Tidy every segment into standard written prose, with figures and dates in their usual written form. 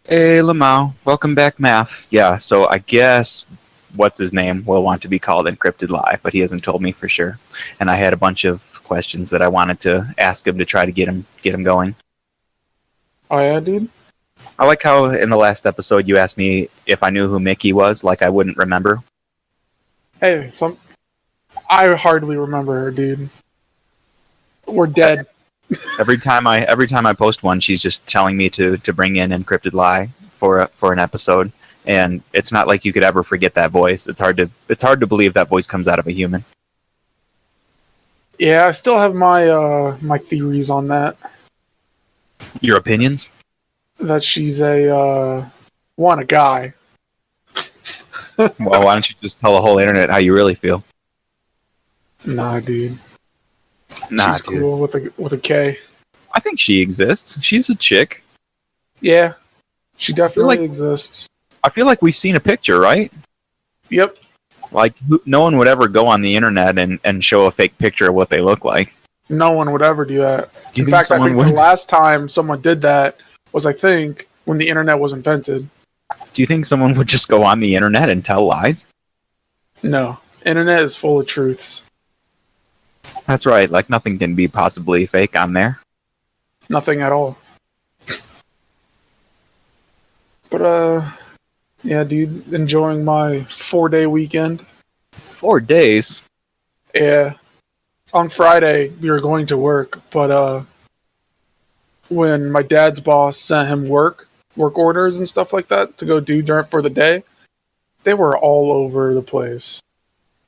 Hey, Lamau. Welcome back, Maph. Yeah, so I guess what's his name will want to be called Encrypted Lie, but he hasn't told me for sure. And I had a bunch of questions that I wanted to ask him to try to get him going. Oh yeah, dude. I like how in the last episode you asked me if I knew who Mickey was, like I wouldn't remember. Hey, I hardly remember her, dude. We're dead. Every time I post one, she's just telling me to bring in Encrypted Lie for an episode, and it's not like you could ever forget that voice. It's hard to believe that voice comes out of a human. Yeah, I still have my theories on that. Your opinions? That she's a guy. Well, why don't you just tell the whole internet how you really feel? Nah, dude. Nah, she's dude. cool with a K. I think she exists. She's a chick. Yeah, she definitely exists. I feel like we've seen a picture, right? Yep. Like, no one would ever go on the internet and show a fake picture of what they look like. No one would ever do that. Do In fact, I think the last time someone did that was, I think, when the internet was invented. Do you think someone would just go on the internet and tell lies? No. Internet is full of truths. That's right. Like, nothing can be possibly fake on there. Nothing at all. But, yeah, dude, enjoying my 4-day weekend. 4 days? Yeah. On Friday, we were going to work, but, when my dad's boss sent him work orders and stuff like that to go do for the day, they were all over the place.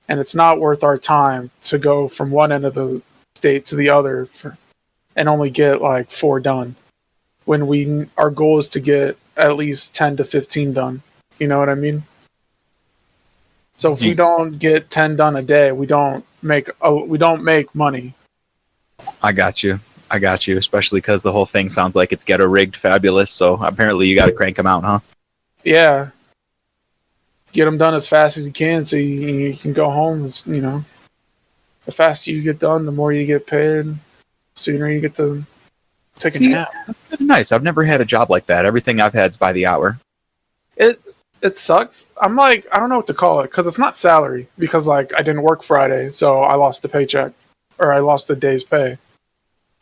And it's not worth our time to go from one end of the state to the other and only get like 4 done, when our goal is to get at least 10 to 15 done. You know what I mean? So if we don't get 10 done a day, we don't make money. I got you, especially because the whole thing sounds like it's ghetto rigged fabulous, so apparently you got to crank them out, huh? Yeah. Get them done as fast as you can so you can go home. The faster you get done, the more you get paid. The sooner you get to take a nap. That's nice. I've never had a job like that. Everything I've had is by the hour. It sucks. I'm like, I don't know what to call it, because it's not salary, because like I didn't work Friday, so I lost the paycheck, or I lost a day's pay.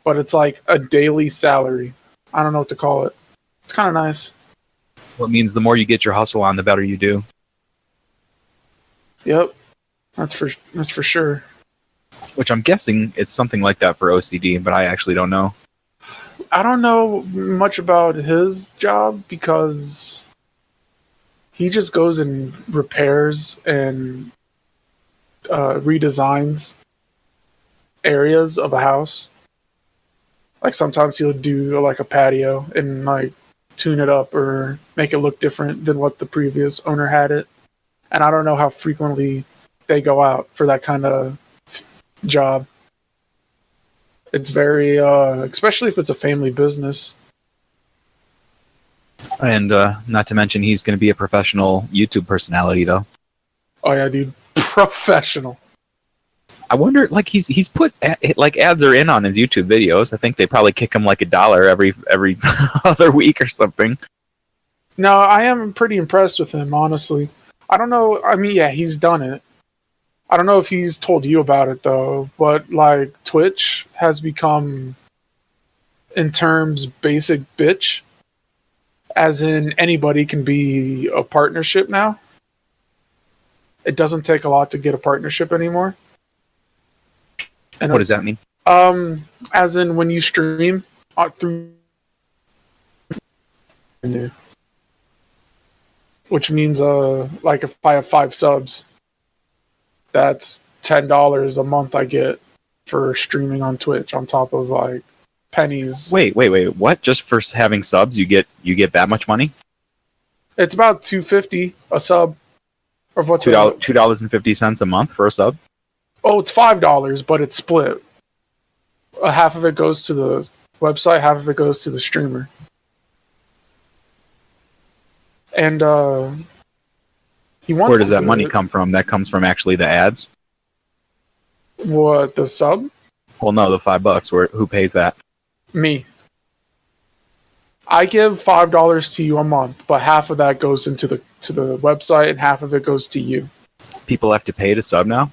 But it's like a daily salary. I don't know what to call it. It's kind of nice. Well, it means the more you get your hustle on, the better you do. Yep, that's for sure. Which I'm guessing it's something like that for OCD, but I actually don't know. I don't know much about his job because he just goes and repairs and redesigns areas of a house. Like sometimes he'll do like a patio and like tune it up or make it look different than what the previous owner had it. And I don't know how frequently they go out for that kind of job. It's very, especially if it's a family business. And not to mention, he's going to be a professional YouTube personality, though. Oh yeah, dude, professional. I wonder, like he's put like ads are in on his YouTube videos. I think they probably kick him like $1 every other week or something. No, I am pretty impressed with him, honestly. I don't know. I mean, yeah, he's done it. I don't know if he's told you about it though, but like Twitch has become, in terms, basic bitch. As in, anybody can be a partnership now. It doesn't take a lot to get a partnership anymore. And what does that mean? As in when you stream through, which means like if I have 5 subs, that's $10 a month I get for streaming on Twitch on top of like pennies. Wait, what? Just for having subs, you get that much money? It's about $2.50 a sub. Or what? $2.50 a month for a sub? Oh, it's $5, but it's split. Half of it goes to the website, half of it goes to the streamer. And he wants. Where does that money come from? That comes from actually the ads? What, the sub? Well, no, the $5. Who pays that? Me. I give $5 to you a month, but half of that goes into the website and half of it goes to you. People have to pay to sub now?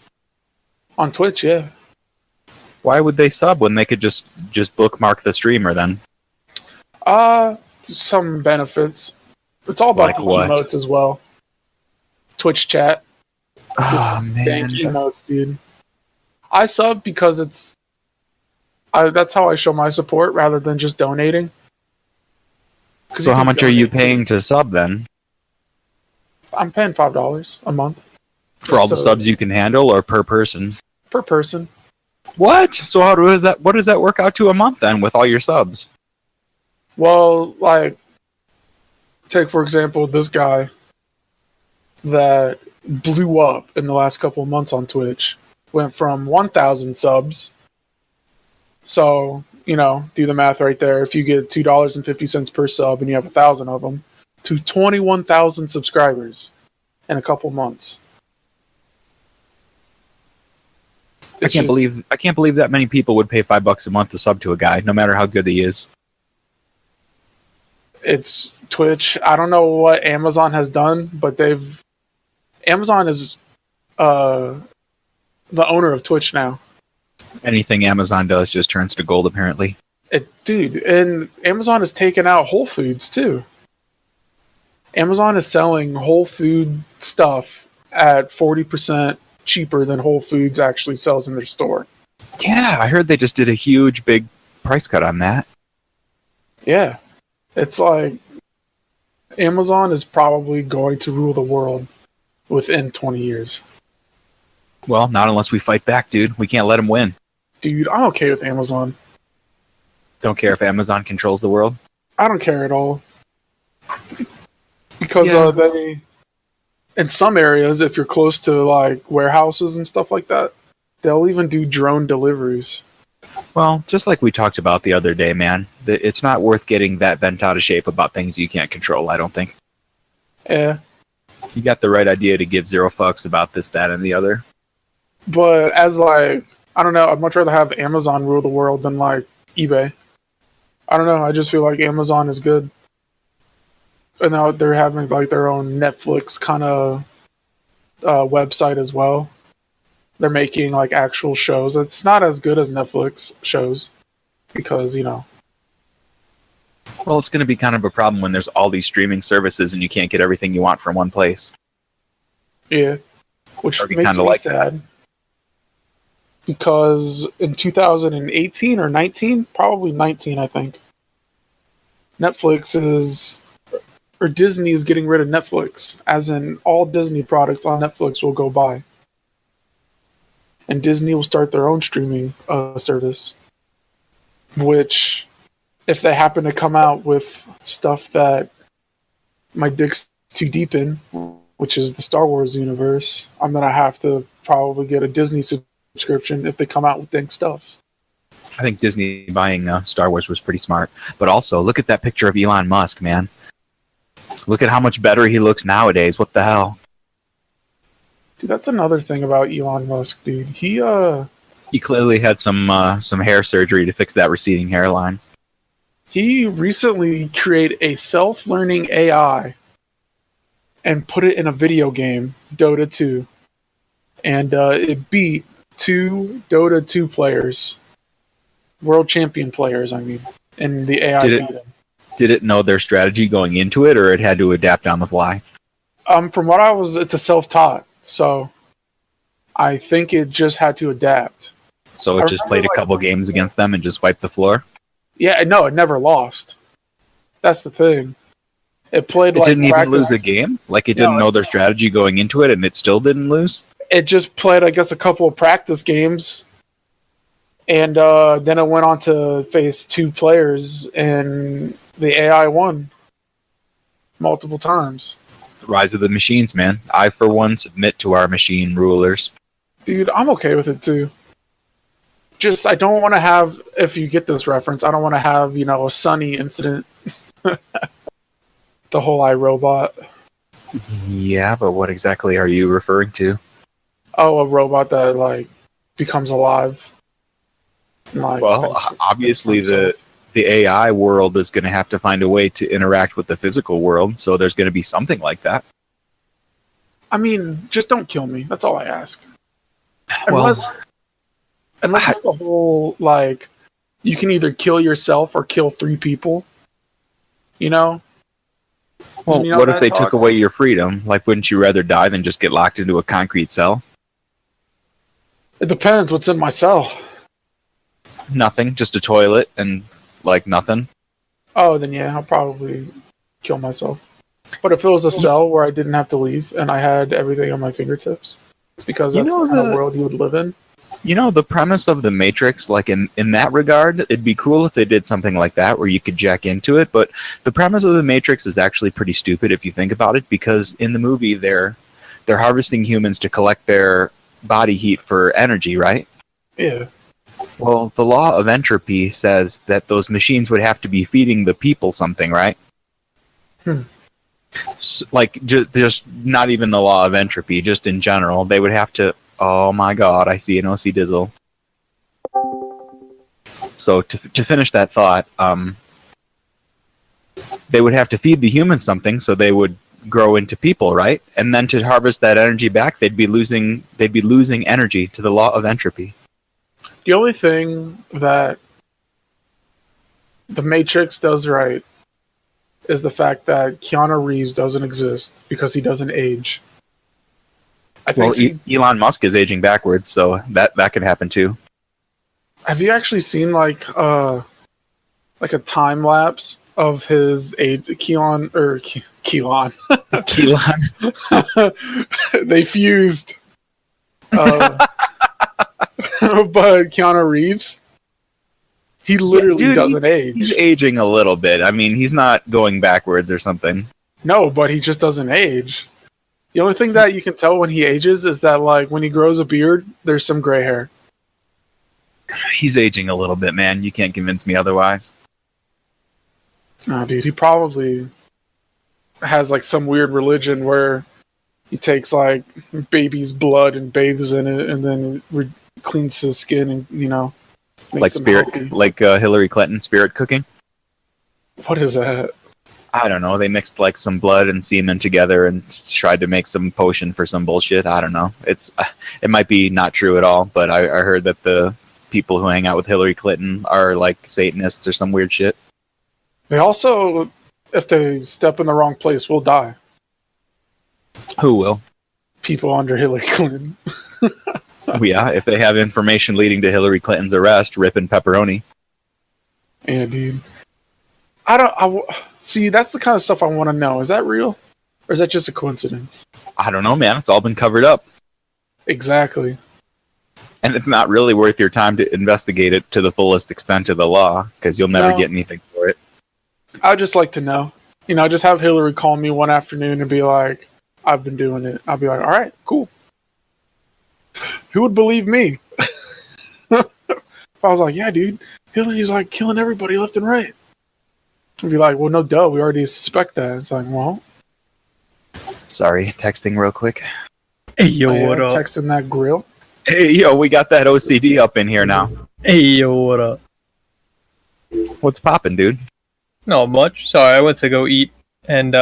On Twitch, yeah. Why would they sub when they could just bookmark the streamer then? Some benefits. It's all about Like the what? emotes as well. Twitch chat. Oh man. Thank emotes, dude. I sub because that's how I show my support rather than just donating. So how much are you paying to sub then? I'm paying $5 a month. For all the subs you can handle, or per person? Per person. What? So what does that work out to a month then with all your subs? Well, like, take for example this guy that blew up in the last couple of months on Twitch. Went from 1,000 subs. So, do the math right there. If you get $2.50 per sub and you have 1,000 of them, to 21,000 subscribers in a couple months. I can't believe that many people would pay $5 a month to sub to a guy, no matter how good he is. It's Twitch. I don't know what Amazon has done, but Amazon is the owner of Twitch now. Anything Amazon does just turns to gold, apparently. And Amazon has taken out Whole Foods too. Amazon is selling whole food stuff at 40% cheaper than Whole Foods actually sells in their store. Yeah, I heard they just did a huge, big price cut on that. Yeah. It's like Amazon is probably going to rule the world within 20 years. Well, not unless we fight back, dude. We can't let them win. Dude, I'm okay with Amazon. Don't care if Amazon controls the world? I don't care at all. Because they, in some areas, if you're close to like warehouses and stuff like that, they'll even do drone deliveries. Well, just like we talked about the other day, man, it's not worth getting that bent out of shape about things you can't control, I don't think. Yeah. You got the right idea to give zero fucks about this, that, and the other. But as like, I don't know, I'd much rather have Amazon rule the world than like eBay. I don't know, I just feel like Amazon is good. And now they're having like their own Netflix kind of website as well. They're making like actual shows. It's not as good as Netflix shows because, Well, it's going to be kind of a problem when there's all these streaming services and you can't get everything you want from one place. Yeah. Which makes me sad. Because in 2018 or 19, probably 19, I think, Disney is getting rid of Netflix, as in all Disney products on Netflix will go by. And Disney will start their own streaming service. Which, if they happen to come out with stuff that my dick's too deep in, which is the Star Wars universe, I'm going to have to probably get a Disney subscription if they come out with dang stuff. I think Disney buying Star Wars was pretty smart. But also, look at that picture of Elon Musk, man. Look at how much better he looks nowadays. What the hell? Dude, that's another thing about Elon Musk, dude. He clearly had some hair surgery to fix that receding hairline. He recently created a self-learning AI and put it in a video game, Dota 2. And it beat 2 Dota 2 players. World champion players, I mean. And the AI beat him. Did it know their strategy going into it, or it had to adapt on the fly? From what it's a self-taught. So I think it just had to adapt. So it just played a couple games against them and just wiped the floor? Yeah, no, it never lost. That's the thing. It played it didn't even lose a game? Like it didn't know their strategy going into it and it still didn't lose? It just played, I guess, a couple of practice games. And then it went on to face 2 players and the AI won multiple times. The rise of the machines, man. I, for one, submit to our machine rulers. Dude, I'm okay with it, too. Just, I don't want to have, if you get this reference, I don't want to have, a Sunny incident. The whole iRobot. Yeah, but what exactly are you referring to? Oh, a robot that, becomes alive. Well, obviously the AI world is going to have to find a way to interact with the physical world, so there's going to be something like that. I mean, just don't kill me. That's all I ask. Well, Unless it's the whole, like, you can either kill yourself or kill 3 people. You know? well, You know what if that they talk? took away your freedom? Like, wouldn't you rather die than just get locked into a concrete cell? It depends what's in my cell. Nothing, just a toilet and, like, nothing. Oh, then yeah, I'll probably kill myself. But if it was a cell where I didn't have to leave and I had everything on my fingertips, because that's the kind of world you would live in. You know, the premise of the Matrix, like in that regard, it'd be cool if they did something like that where you could jack into it, but the premise of the Matrix is actually pretty stupid if you think about it, because in the movie they're harvesting humans to collect their body heat for energy, right? Yeah. Well, the law of entropy says that those machines would have to be feeding the people something, right? Like, just not even the law of entropy, just in general, they would have to. Oh my God, I see an OC Dizzle. So to finish that thought, they would have to feed the humans something, so they would grow into people, right? And then to harvest that energy back, they'd be losing energy to the law of entropy. The only thing that the Matrix does right is the fact that Keanu Reeves doesn't exist because he doesn't age. I think Elon Musk is aging backwards, so that could happen too. Have you actually seen like a time lapse of his age? Keelan. They fused. But Keanu Reeves, he literally doesn't age. He's aging a little bit. I mean, he's not going backwards or something. No, but he just doesn't age. The only thing that you can tell when he ages is that, like, when he grows a beard, there's some gray hair. He's aging a little bit, man. You can't convince me otherwise. No, dude, he probably has, like, some weird religion where he takes, like, baby's blood and bathes in it and then cleans his skin and, you know, makes him healthy. Like Hillary Clinton spirit cooking? What is that? I don't know. They mixed like some blood and semen together and tried to make some potion for some bullshit. I don't know. It might be not true at all, but I heard that the people who hang out with Hillary Clinton are like Satanists or some weird shit. They also, if they step in the wrong place, will die. Who will? People under Hillary Clinton. Yeah, if they have information leading to Hillary Clinton's arrest, ripping pepperoni. Yeah, dude. See, that's the kind of stuff I want to know. Is that real? Or is that just a coincidence? I don't know, man. It's all been covered up. Exactly. And it's not really worth your time to investigate it to the fullest extent of the law, because you'll never get anything for it. I'd just like to know. You know, just have Hillary call me one afternoon and be like, I've been doing it. I'll be like, all right, cool. Who would believe me? If I was like, yeah, dude, Hillary's like killing everybody left and right. I'd be like, well, no, duh, we already suspect that. It's like, well. Sorry, texting real quick. Hey, yo, what up? Texting that grill. Hey, yo, we got that OCD up in here now. Hey, yo, what up? What's poppin', dude? Not much. Sorry, I went to go eat and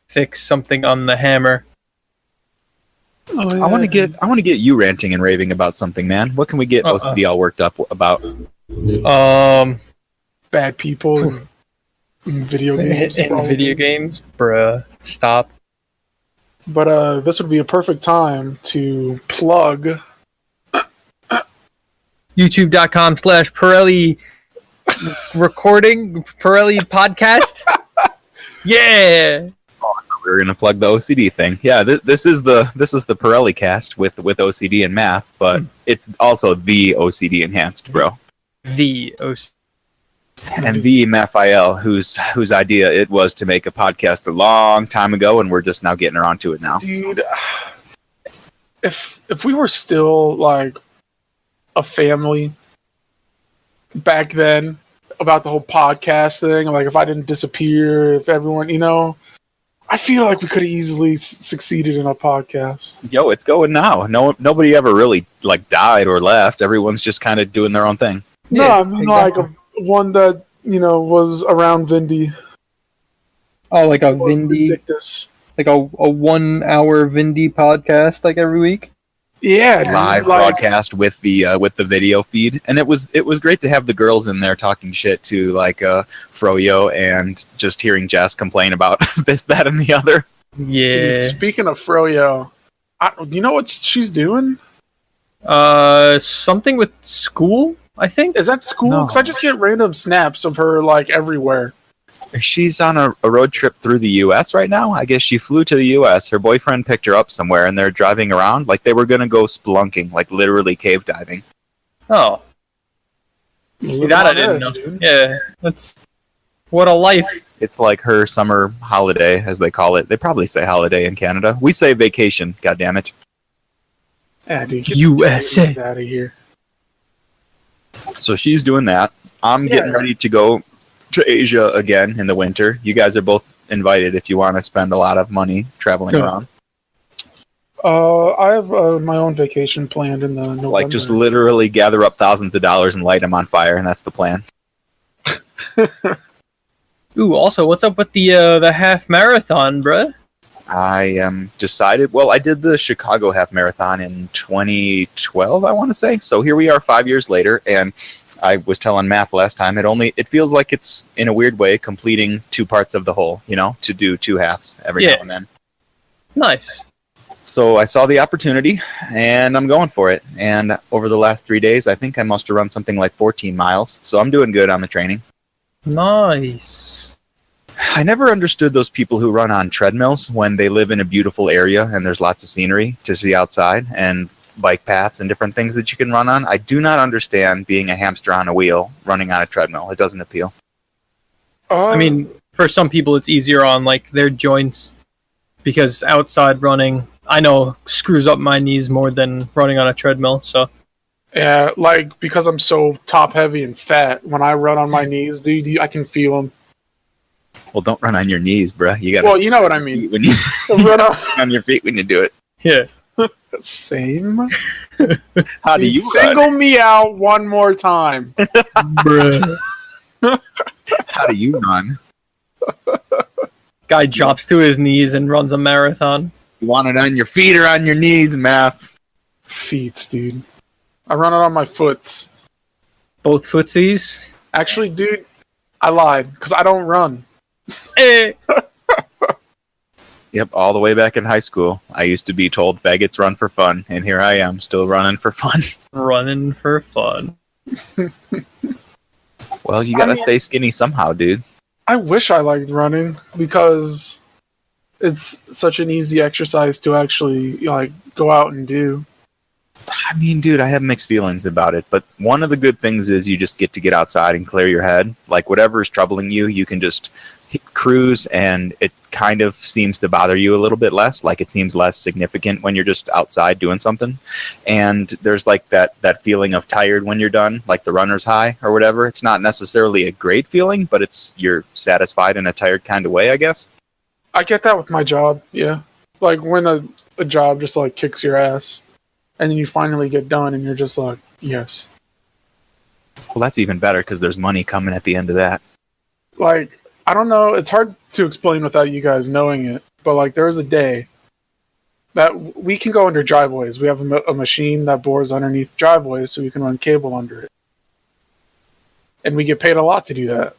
fix something on the hammer. Oh, yeah. I want to get you ranting and raving about something, man. What can we get OCD all worked up about? Bad people in video games. Video games, bruh. Stop. But this would be a perfect time to plug YouTube.com/Perelli recording Perelli podcast. Yeah. We're gonna plug the OCD thing. Yeah, this is the Perelli cast with OCD and Maph, but it's also the OCD enhanced, bro. The OCD. And the Maphael, whose idea it was to make a podcast a long time ago, and we're just now getting around to it now. Dude, if we were still like a family back then about the whole podcast thing, like if I didn't disappear, if everyone, you know, I feel like we could have easily succeeded in a podcast. Yo, it's going now. Nobody ever really like died or left. Everyone's just kind of doing their own thing. No, Yeah, I mean exactly. like one that was around Vindy. Oh, like a Vindy, Vindictus. like a 1 hour Vindy podcast, like every week. Yeah, dude, Live broadcast with the video feed, and it was great to have the girls in there talking shit to like Froyo, and just hearing Jess complain about this, that, and the other. Yeah. Dude, speaking of Froyo, do you know what she's doing? Something with school, I think. Is that school? No. Because I just get random snaps of her like everywhere. She's on a road trip through the U.S. right now. I guess she flew to the U.S. Her boyfriend picked her up somewhere, and they're driving around like they were going to go spelunking, like literally cave diving. Oh, see Living that I on didn't edge, know. dude. Yeah, that's what a life. It's like her summer holiday, as they call it. They probably say holiday in Canada. We say vacation, goddammit. Yeah, dude. Get USA. the out of here. So she's doing that. I'm getting Yeah. ready to go to Asia again in the winter. You guys are both invited if you want to spend a lot of money traveling Sure. around. I have my own vacation planned in the November. Like, just literally gather up thousands of dollars and light them on fire, and that's the plan. Ooh, also, what's up with the half marathon, bruh? I am decided. Well, I did the Chicago half marathon in 2012, I want to say. So here we are 5 years later, and I was telling Maph last time, it feels like it's, in a weird way, completing two parts of the whole, to do two halves every now and then. Nice. So I saw the opportunity, and I'm going for it. And over the last 3 days, I think I must have run something like 14 miles. So I'm doing good on the training. Nice. I never understood those people who run on treadmills when they live in a beautiful area and there's lots of scenery to see outside and bike paths and different things that you can run on. I do not understand being a hamster on a wheel running on a treadmill. It doesn't appeal. I mean, for some people, it's easier on like their joints because outside running, I know, screws up my knees more than running on a treadmill. So yeah, like because I'm so top heavy and fat, when I run on my knees, dude, I can feel them. Well, don't run on your knees, bruh. You gotta Well, you know what I mean. when you Run on your feet when you do it. yeah. Same. How do you single me out one more time? Bruh. How do you run? Guy drops to his knees and runs a marathon. You want it on your feet or on your knees, Maph? Feet, dude. I run it on my foots. Both footsies. Actually, dude, I lied because I don't run. Eh. Yep, all the way back in high school, I used to be told faggots run for fun, and here I am, still running for fun. Running for fun. Well, you gotta stay skinny somehow, dude. I wish I liked running because it's such an easy exercise to actually go out and do. I mean, dude, I have mixed feelings about it, but one of the good things is you just get to get outside and clear your head. Like, whatever is troubling you, you can just cruise, and it kind of seems to bother you a little bit less. Like, it seems less significant when you're just outside doing something. And there's like that feeling of tired when you're done, like the runner's high or whatever. It's not necessarily a great feeling, but you're satisfied in a tired kind of way, I guess. I get that with my job, yeah. Like when a job just like kicks your ass, and then you finally get done, and you're just like, yes. Well, that's even better because there's money coming at the end of that. Like, I don't know, it's hard to explain without you guys knowing it, but like there's a day that we can go under driveways. We have a machine that bores underneath driveways so we can run cable under it. And we get paid a lot to do that.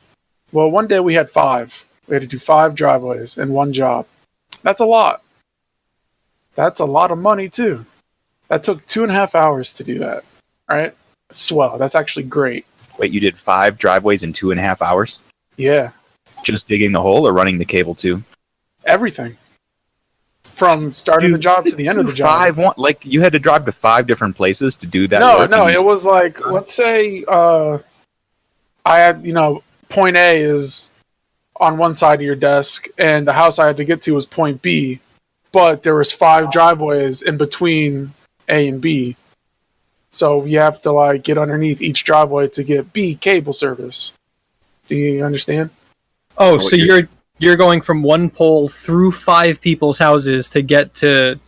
Well, one day we had 5. We had to do 5 driveways in one job. That's a lot. That's a lot of money too. That took 2.5 hours to do that. Right? Swell. That's actually great. Wait, you did 5 driveways in 2.5 hours? Yeah. Just digging the hole or running the cable too? Everything. From starting the job to the end of the job. Like, you had to drive to 5 different places to do that? No, it was like, let's say I had, point A is on one side of your desk, and the house I had to get to was point B, but there was 5 driveways in between A and B. So you have to get underneath each driveway to get B cable service. Do you understand? Oh, so you're going from one pole through 5 people's houses to get to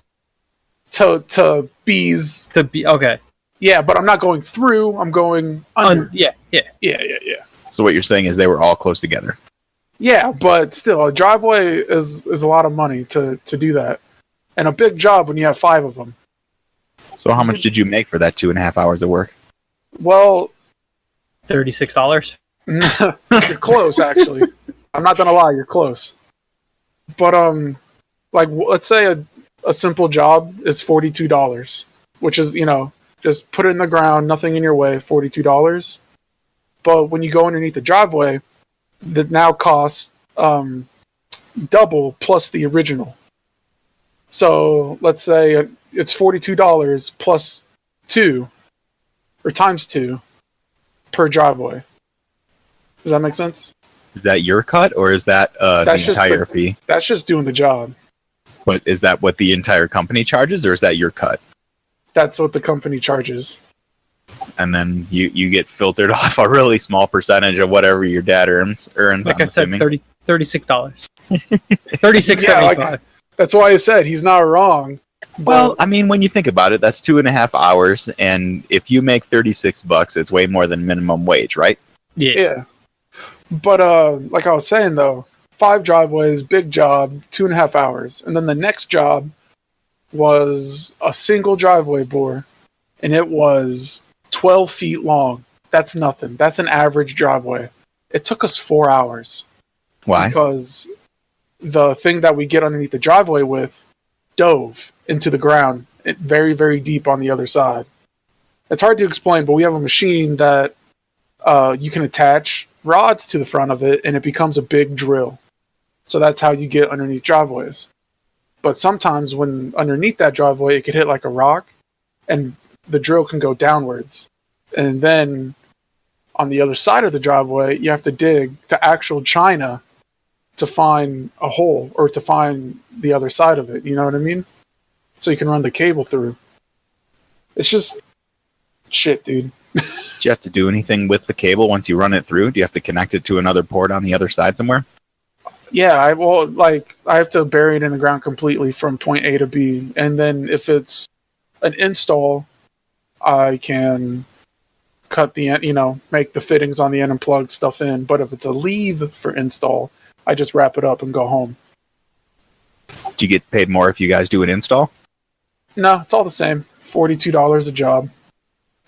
B's. to be okay. Yeah, but I'm not going through. I'm going under. Yeah. Yeah. So what you're saying is they were all close together. Yeah, but still, a driveway is a lot of money to do that. And a big job when you have 5 of them. So how much did you make for that 2.5 hours of work? Well, $36. you're close, actually. I'm not gonna lie, you're close. But like let's say a simple job is $42, which is just put it in the ground, nothing in your way, $42. But when you go underneath the driveway, that now costs double plus the original. So let's say it's $42 plus 2 or times 2 per driveway. Does that make sense? Is that your cut, or is that the entire fee? That's just doing the job. But is that what the entire company charges, or is that your cut? That's what the company charges. And then you get filtered off a really small percentage of whatever your dad earns. Like I said, $36. $36.75. That's why I said he's not wrong. Well, I mean, when you think about it, that's 2.5 hours, and if you make $36, it's way more than minimum wage, right? Yeah. But like I was saying though, 5 driveways, big job, 2.5 hours, and then the next job was a single driveway bore, and it was 12 feet long. That's nothing. That's an average driveway. It took us 4 hours. Why? Because the thing that we get underneath the driveway with dove into the ground very, very deep on the other side. It's hard to explain, but we have a machine that you can attach rods to the front of it, and it becomes a big drill. So that's how you get underneath driveways. But sometimes when underneath that driveway, it could hit like a rock, and the drill can go downwards. And then on the other side of the driveway, you have to dig to actual china to find a hole, or to find the other side of it. You know what I mean? So you can run the cable through. It's just shit, dude. Do you have to do anything with the cable once you run it through? Do you have to connect it to another port on the other side somewhere? Yeah, I have to bury it in the ground completely from point A to B. And then if it's an install, I can cut the end, make the fittings on the end and plug stuff in. But if it's a leave for install, I just wrap it up and go home. Do you get paid more if you guys do an install? No, it's all the same. $42 a job.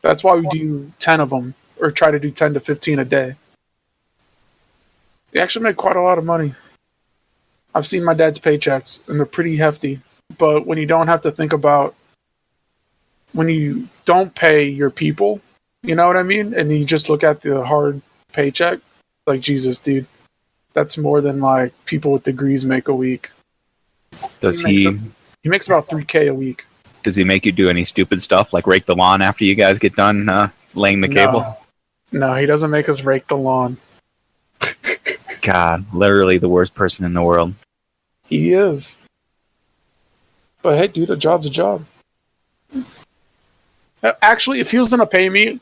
That's why we do 10 of them, or try to do 10 to 15 a day. They actually make quite a lot of money. I've seen my dad's paychecks, and they're pretty hefty. But when you don't have to think about, when you don't pay your people, you know what I mean? And you just look at the hard paycheck, like, Jesus, dude, that's more than like people with degrees make a week. He makes about $3,000 a week. Does he make you do any stupid stuff, like rake the lawn after you guys get done laying the cable? No, he doesn't make us rake the lawn. God, literally the worst person in the world. He is. But hey, dude, a job's a job. Actually, if he was going to pay me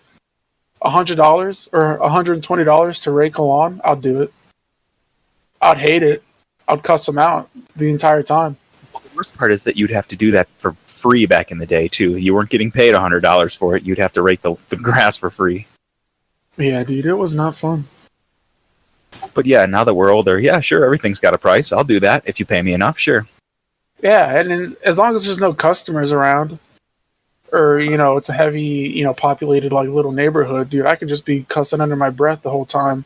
$100 or $120 to rake a lawn, I'd do it. I'd hate it. I'd cuss him out the entire time. The worst part is that you'd have to do that for free back in the day, too. You weren't getting paid $100 for it. You'd have to rake the grass for free. Yeah, dude, it was not fun. But yeah, now that we're older, yeah, sure, everything's got a price. I'll do that if you pay me enough, sure. Yeah, and then, as long as there's no customers around, or, it's a heavy, populated, like, little neighborhood, dude, I could just be cussing under my breath the whole time.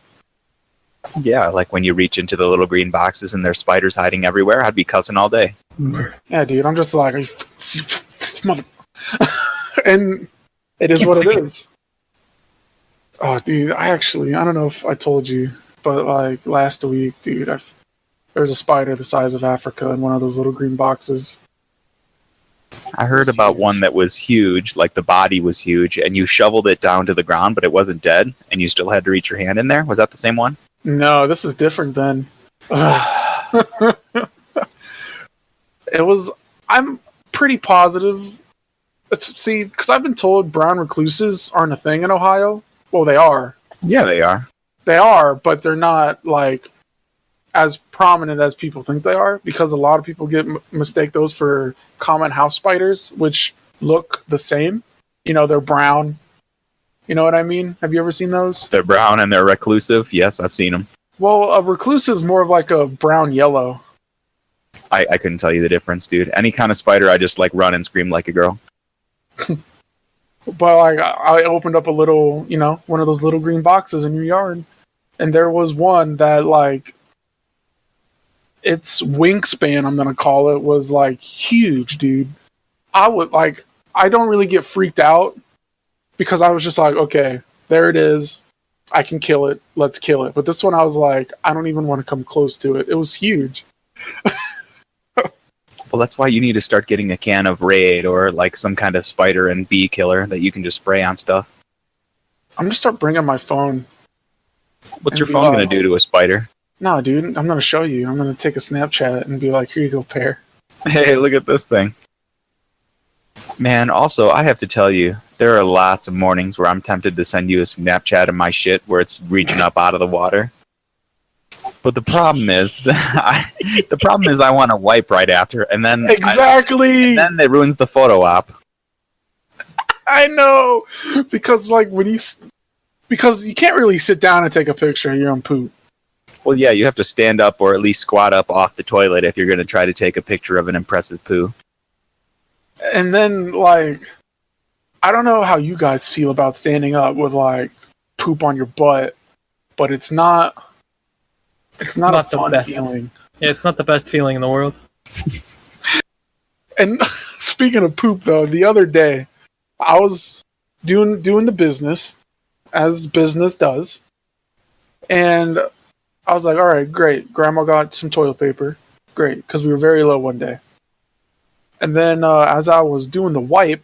Yeah, like when you reach into the little green boxes and there's spiders hiding everywhere, I'd be cussing all day. Yeah, dude, I'm just like, mother... And it is what it is. Oh, dude, I don't know if I told you, but, like, last week, dude, there was a spider the size of Africa in one of those little green boxes. I heard about one that was huge, like the body was huge, and you shoveled it down to the ground, but it wasn't dead, and you still had to reach your hand in there? Was that the same one? No, this is different then. I'm pretty positive. Because I've been told brown recluses aren't a thing in Ohio. Well, they are. Yeah, they are. They are, but they're not, like, as prominent as people think they are, because a lot of people mistake those for common house spiders, which look the same. They're brown, You know what I mean? Have you ever seen those? They're brown and they're reclusive. Yes, I've seen them. Well, a recluse is more of like a brown-yellow. I couldn't tell you the difference, dude. Any kind of spider, I just like run and scream like a girl. But like, I opened up a little, one of those little green boxes in your yard, and there was one that like, its wingspan, I'm gonna call it, was like huge, dude. I don't really get freaked out because I was just like, okay, there it is. I can kill it. Let's kill it. But this one, I was like, I don't even want to come close to it. It was huge. Well, that's why you need to start getting a can of Raid or like some kind of spider and bee killer that you can just spray on stuff. I'm gonna start bringing my phone. What's your phone going to do to a spider? No, dude, I'm gonna show you. I'm gonna take a Snapchat and be like, here you go, Pere. Hey, look at this thing. Man, also, I have to tell you, there are lots of mornings where I'm tempted to send you a Snapchat of my shit where it's reaching up out of the water. But the problem is, I want to wipe right after, and then exactly. And then it ruins the photo op. I know, because like because you can't really sit down and take a picture of your own poop. Well, yeah, you have to stand up or at least squat up off the toilet if you're going to try to take a picture of an impressive poo. And then, like, I don't know how you guys feel about standing up with like poop on your butt, but it's not a fun feeling. Yeah, it's not the best feeling in the world. And speaking of poop, though, the other day I was doing the business as business does, and I was like, all right, great. Grandma got some toilet paper. Great, because we were very low one day. And then as I was doing the wipe,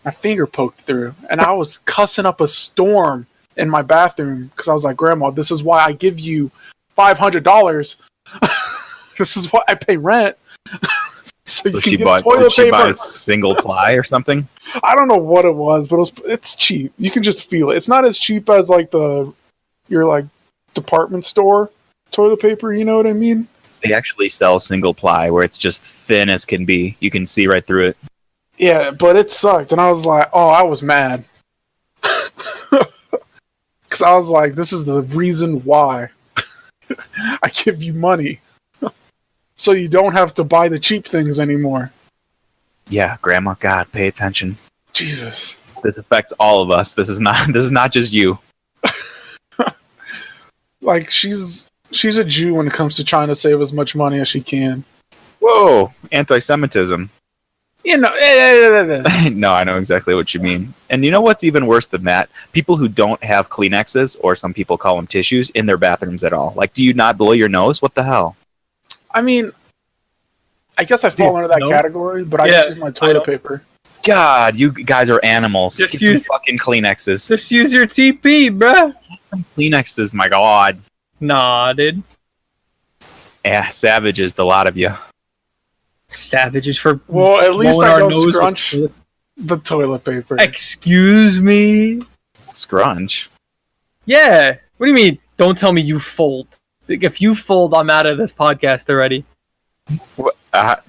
my finger poked through, and I was cussing up a storm in my bathroom because I was like, Grandma, this is why I give you $500. This is why I pay rent. So she bought a single ply or something? I don't know what it was, but it's cheap. You can just feel it. It's not as cheap as like your like department store toilet paper, you know what I mean? They actually sell single ply where it's just thin as can be. You can see right through it. Yeah, but it sucked, and I was like, oh, I was mad. Because I was like, this is the reason why I give you money. So you don't have to buy the cheap things anymore. Yeah, Grandma, God, pay attention. Jesus. This affects all of us. This is not just you. Like, she's a Jew when it comes to trying to save as much money as she can. Whoa, anti-Semitism. You know, no, I know exactly what you mean. And you know what's even worse than that? People who don't have Kleenexes, or some people call them tissues, in their bathrooms at all. Like, do you not blow your nose? What the hell? I mean, I guess I fall under that category, but I just use my toilet paper. God, you guys are animals. Just Get use some fucking Kleenexes. Just use your TP, bruh. Kleenexes, my God. Nah, dude. Yeah, savages, the lot of you. Savages for... Well, at least I don't scrunch the toilet paper. Excuse me? Scrunch? Yeah. What do you mean? Don't tell me you fold. If you fold, I'm out of this podcast already.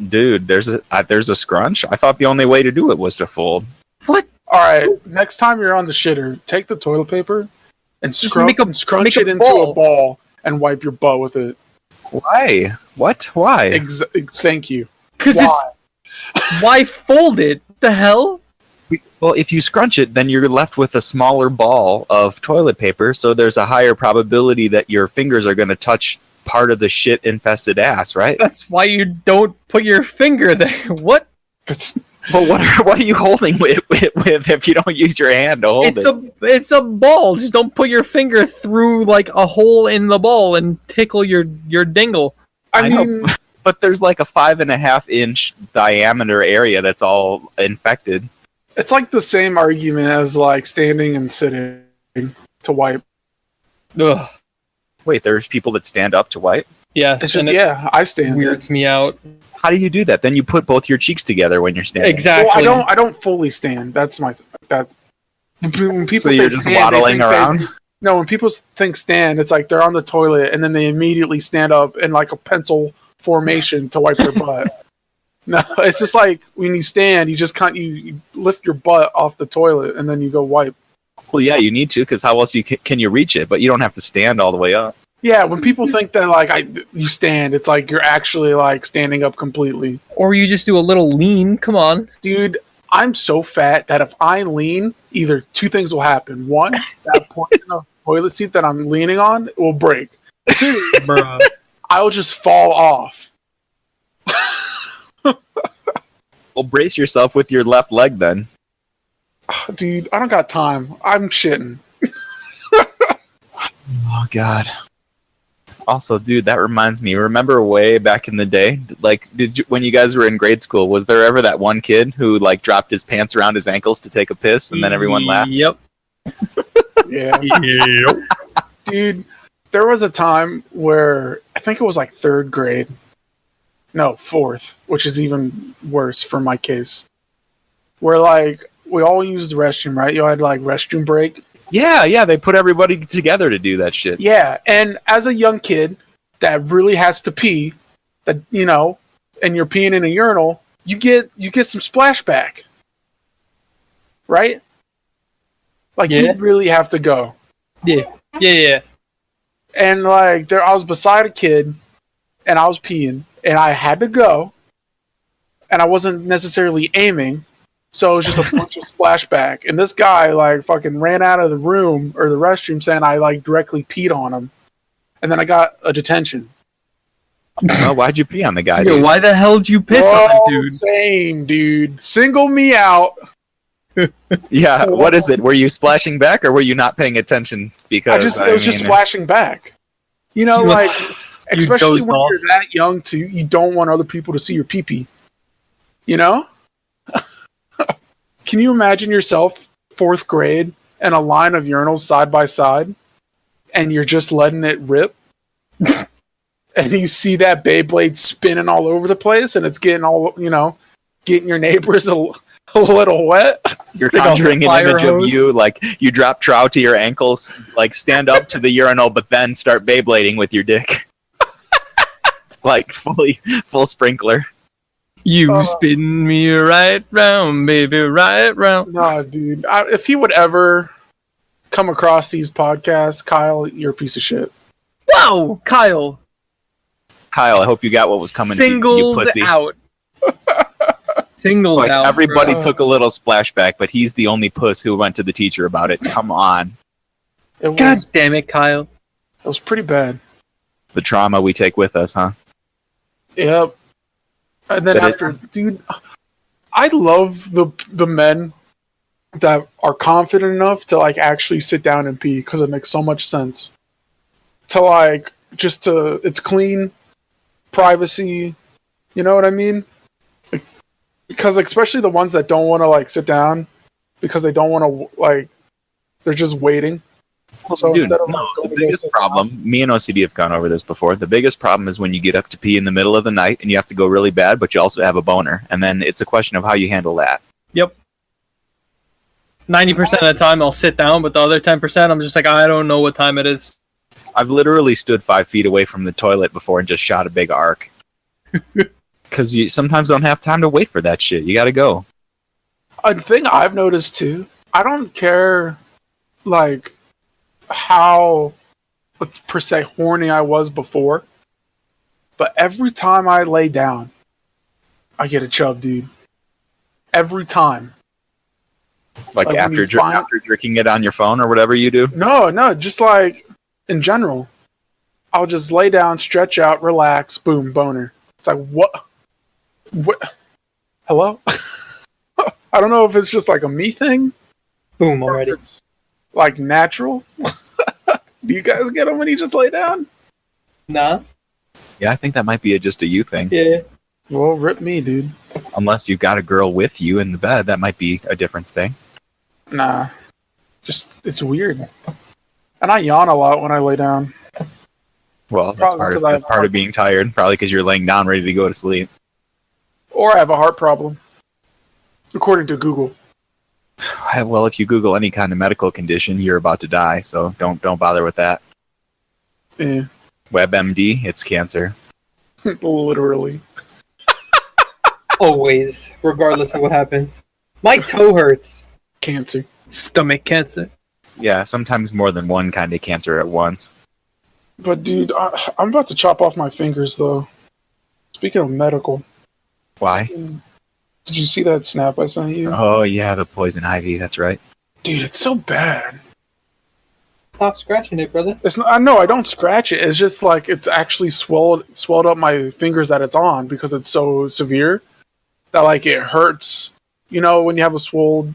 Dude, there's a scrunch? I thought the only way to do it was to fold. What? Alright, next time you're on the shitter, take the toilet paper and scrunch it into a ball and wipe your butt with it. Why? What? Why? Thank you. Because it's... Why fold it? What the hell? Well, if you scrunch it, then you're left with a smaller ball of toilet paper, so there's a higher probability that your fingers are going to touch part of the shit-infested ass, right? That's why you don't put your finger there. What? Well, what are you holding with if you don't use your hand to hold it? It's a ball. Just don't put your finger through like a hole in the ball and tickle your dingle. I mean, but there's like a 5.5-inch diameter area that's all infected. It's like the same argument as like standing and sitting to wipe. Ugh. Wait, there's people that stand up to wipe? Yes. It's just, I stand. Weirds me out. How do you do that? Then you put both your cheeks together when you're standing. Exactly. Well, I don't fully stand. That's my when people so say you're just stand, waddling around? No, when people think stand, it's like they're on the toilet and then they immediately stand up in like a pencil formation to wipe their butt. No, it's just like when you stand, you just you lift your butt off the toilet and then you go wipe. Well, yeah, you need to, because how else can you reach it? But you don't have to stand all the way up. Yeah, when people think that like you stand, it's like you're actually like standing up completely. Or you just do a little lean. Come on. Dude, I'm so fat that if I lean, either two things will happen. One, that portion of toilet seat that I'm leaning on will break. Two, Bruh. I'll just fall off. Well, brace yourself with your left leg then. Dude, I don't got time. I'm shitting. Oh, God. Also, dude, that reminds me. Remember way back in the day, like, when you guys were in grade school, was there ever that one kid who like dropped his pants around his ankles to take a piss, and then everyone laughed? Yep. Yeah. Yep. Dude, there was a time where I think it was like third grade. No, fourth, which is even worse for my case. Where like we all used the restroom, right? You all had like restroom break. Yeah, they put everybody together to do that shit. Yeah, and as a young kid that really has to pee, that you know, and you're peeing in a urinal, you get some splashback, right? Like you really have to go. Yeah. And like I was beside a kid, and I was peeing, and I had to go, and I wasn't necessarily aiming. So it was just a bunch of splashback. And this guy, like, fucking ran out of the room or the restroom saying I, like, directly peed on him. And then I got a detention. Well, why'd you pee on the guy, Yo, dude? why the hell did you piss on him, dude? Same, dude. Single me out. Yeah, what is it? Were you splashing back, or were you not paying attention? Because It was just splashing back. You know, like, especially when you're that young, too, you don't want other people to see your pee-pee. You know? Can you imagine yourself, fourth grade, and a line of urinals side by side, and you're just letting it rip? And you see that Beyblade spinning all over the place, and it's getting all, you know, getting your neighbors a little wet. You're conjuring an image of you, like, you drop trow to your ankles, like, stand up to the urinal, but then start Beyblading with your dick. Like, full sprinkler. You spin me right round, baby, right round. No, dude. If he would ever come across these podcasts, Kyle, you're a piece of shit. Wow, Kyle. Kyle, I hope you got what was coming Singled to you, pussy. out. Singled Like, out. everybody bro. took a little splashback, but he's the only puss who went to the teacher about it. Come on. God damn it, Kyle. It was pretty bad. The trauma we take with us, huh? Yep. And then dude, I love the men that are confident enough to like actually sit down and pee because it makes so much sense. To like it's clean, privacy. You know what I mean? Because especially the ones that don't want to like sit down because they don't want to like they're just waiting. So Dude, instead of the biggest problem, me and OCD have gone over this before, the biggest problem is when you get up to pee in the middle of the night and you have to go really bad, but you also have a boner. And then it's a question of how you handle that. Yep. 90% of the time I'll sit down, but the other 10% I'm just like, I don't know what time it is. I've literally stood 5 feet away from the toilet before and just shot a big arc. Because you sometimes don't have time to wait for that shit. You gotta go. A thing I've noticed too, I don't care like how let's per se horny I was before, but every time I lay down, I get a chub, dude. Every time. Like after jerking it on your phone or whatever you do? No, just like in general. I'll just lay down, stretch out, relax, boom, boner. It's like, what? Hello? I don't know if it's just like a me thing. Boom, or already. if it's like natural. Do you guys get them when you just lay down? Nah. Yeah, I think that might be just a you thing. Yeah. Well, rip me, dude. Unless you've got a girl with you in the bed, that might be a different thing. Nah. Just, it's weird. And I yawn a lot when I lay down. Well, that's part of being tired. Probably because you're laying down ready to go to sleep. Or I have a heart problem. According to Google. Well, if you Google any kind of medical condition, you're about to die. So don't bother with that. Yeah. WebMD, it's cancer. Literally. Always, regardless of what happens. My toe hurts. Cancer. Stomach cancer. Yeah, sometimes more than one kind of cancer at once. But dude, I'm about to chop off my fingers though. Speaking of medical, Why? did you see that snap I sent you? Oh yeah, the poison ivy. That's right. Dude, it's so bad. Stop scratching it, brother. It's not, I know I don't scratch it. It's just like it's actually swelled up my fingers that it's on because it's so severe that like it hurts. You know when you have a swole.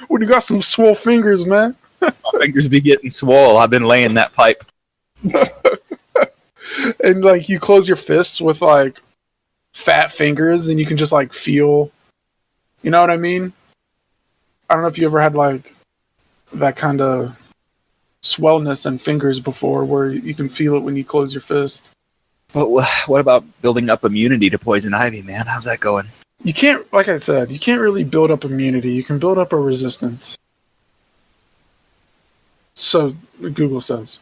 When you got some swole fingers, man. My fingers be getting swole. I've been laying that pipe. And like you close your fists with like fat fingers and you can just like feel, you know what I mean? I don't know if you ever had like that kind of swellness in fingers before where you can feel it when you close your fist. But what about building up immunity to poison ivy, man? How's that going? You can't, like I said, you can't really build up immunity. You can build up a resistance. So Google says.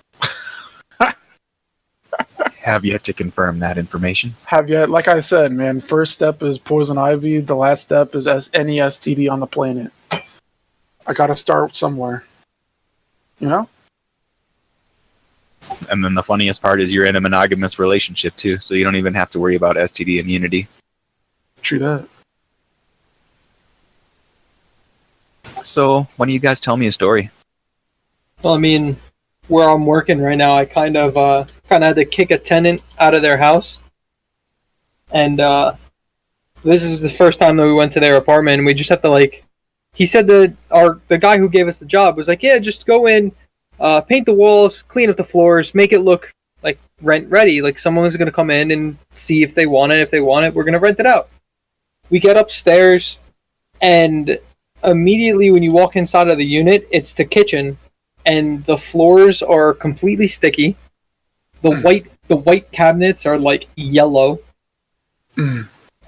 Have yet to confirm that information. Have yet, like I said, man, first step is poison ivy. The last step is any STD on the planet. I gotta start somewhere. You know? And then the funniest part is you're in a monogamous relationship too, so you don't even have to worry about STD immunity. True that. So, why don't you guys tell me a story? Well, I mean, where I'm working right now, I kind of had to kick a tenant out of their house, and this is the first time that we went to their apartment. And we just have to like, he said that the guy who gave us the job was like, yeah, just go in, paint the walls, clean up the floors, make it look like rent ready. Like someone's gonna come in and see if they want it. If they want it, we're gonna rent it out. We get upstairs, and immediately when you walk inside of the unit, it's the kitchen. And the floors are completely sticky. The white cabinets are like yellow.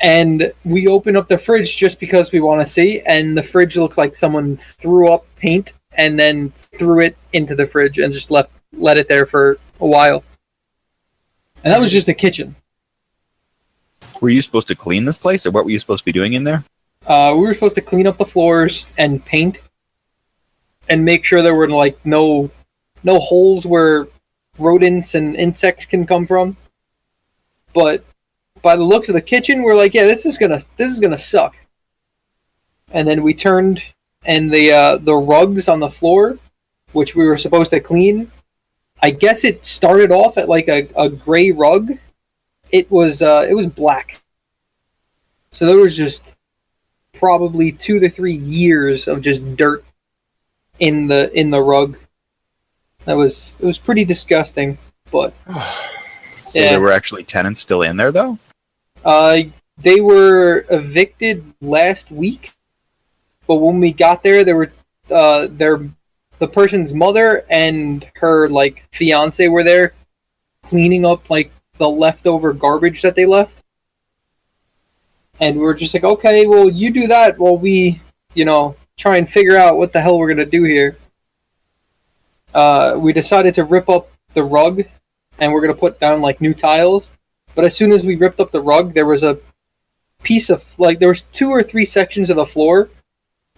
And we open up the fridge just because we want to see, and the fridge looks like someone threw up paint and then threw it into the fridge and just let it there for a while. And that was just the kitchen. Were you supposed to clean this place, or what were you supposed to be doing in there? We were supposed to clean up the floors and paint and make sure there were like no holes where rodents and insects can come from. But by the looks of the kitchen, we're like, yeah, this is gonna suck. And then we turned, and the rugs on the floor, which we were supposed to clean, I guess it started off at like a gray rug. It was black. So there was just probably 2 to 3 years of just dirt in the rug. It was pretty disgusting, but So yeah. There were actually tenants still in there though? They were evicted last week, but when we got there, there were the person's mother and her like fiance were there cleaning up like the leftover garbage that they left. And we were just like, okay, well, you do that while we, try and figure out what the hell we're going to do here. We decided to rip up the rug, and we're going to put down, like, new tiles. But as soon as we ripped up the rug, there was a piece of, like, there was 2 or 3 sections of the floor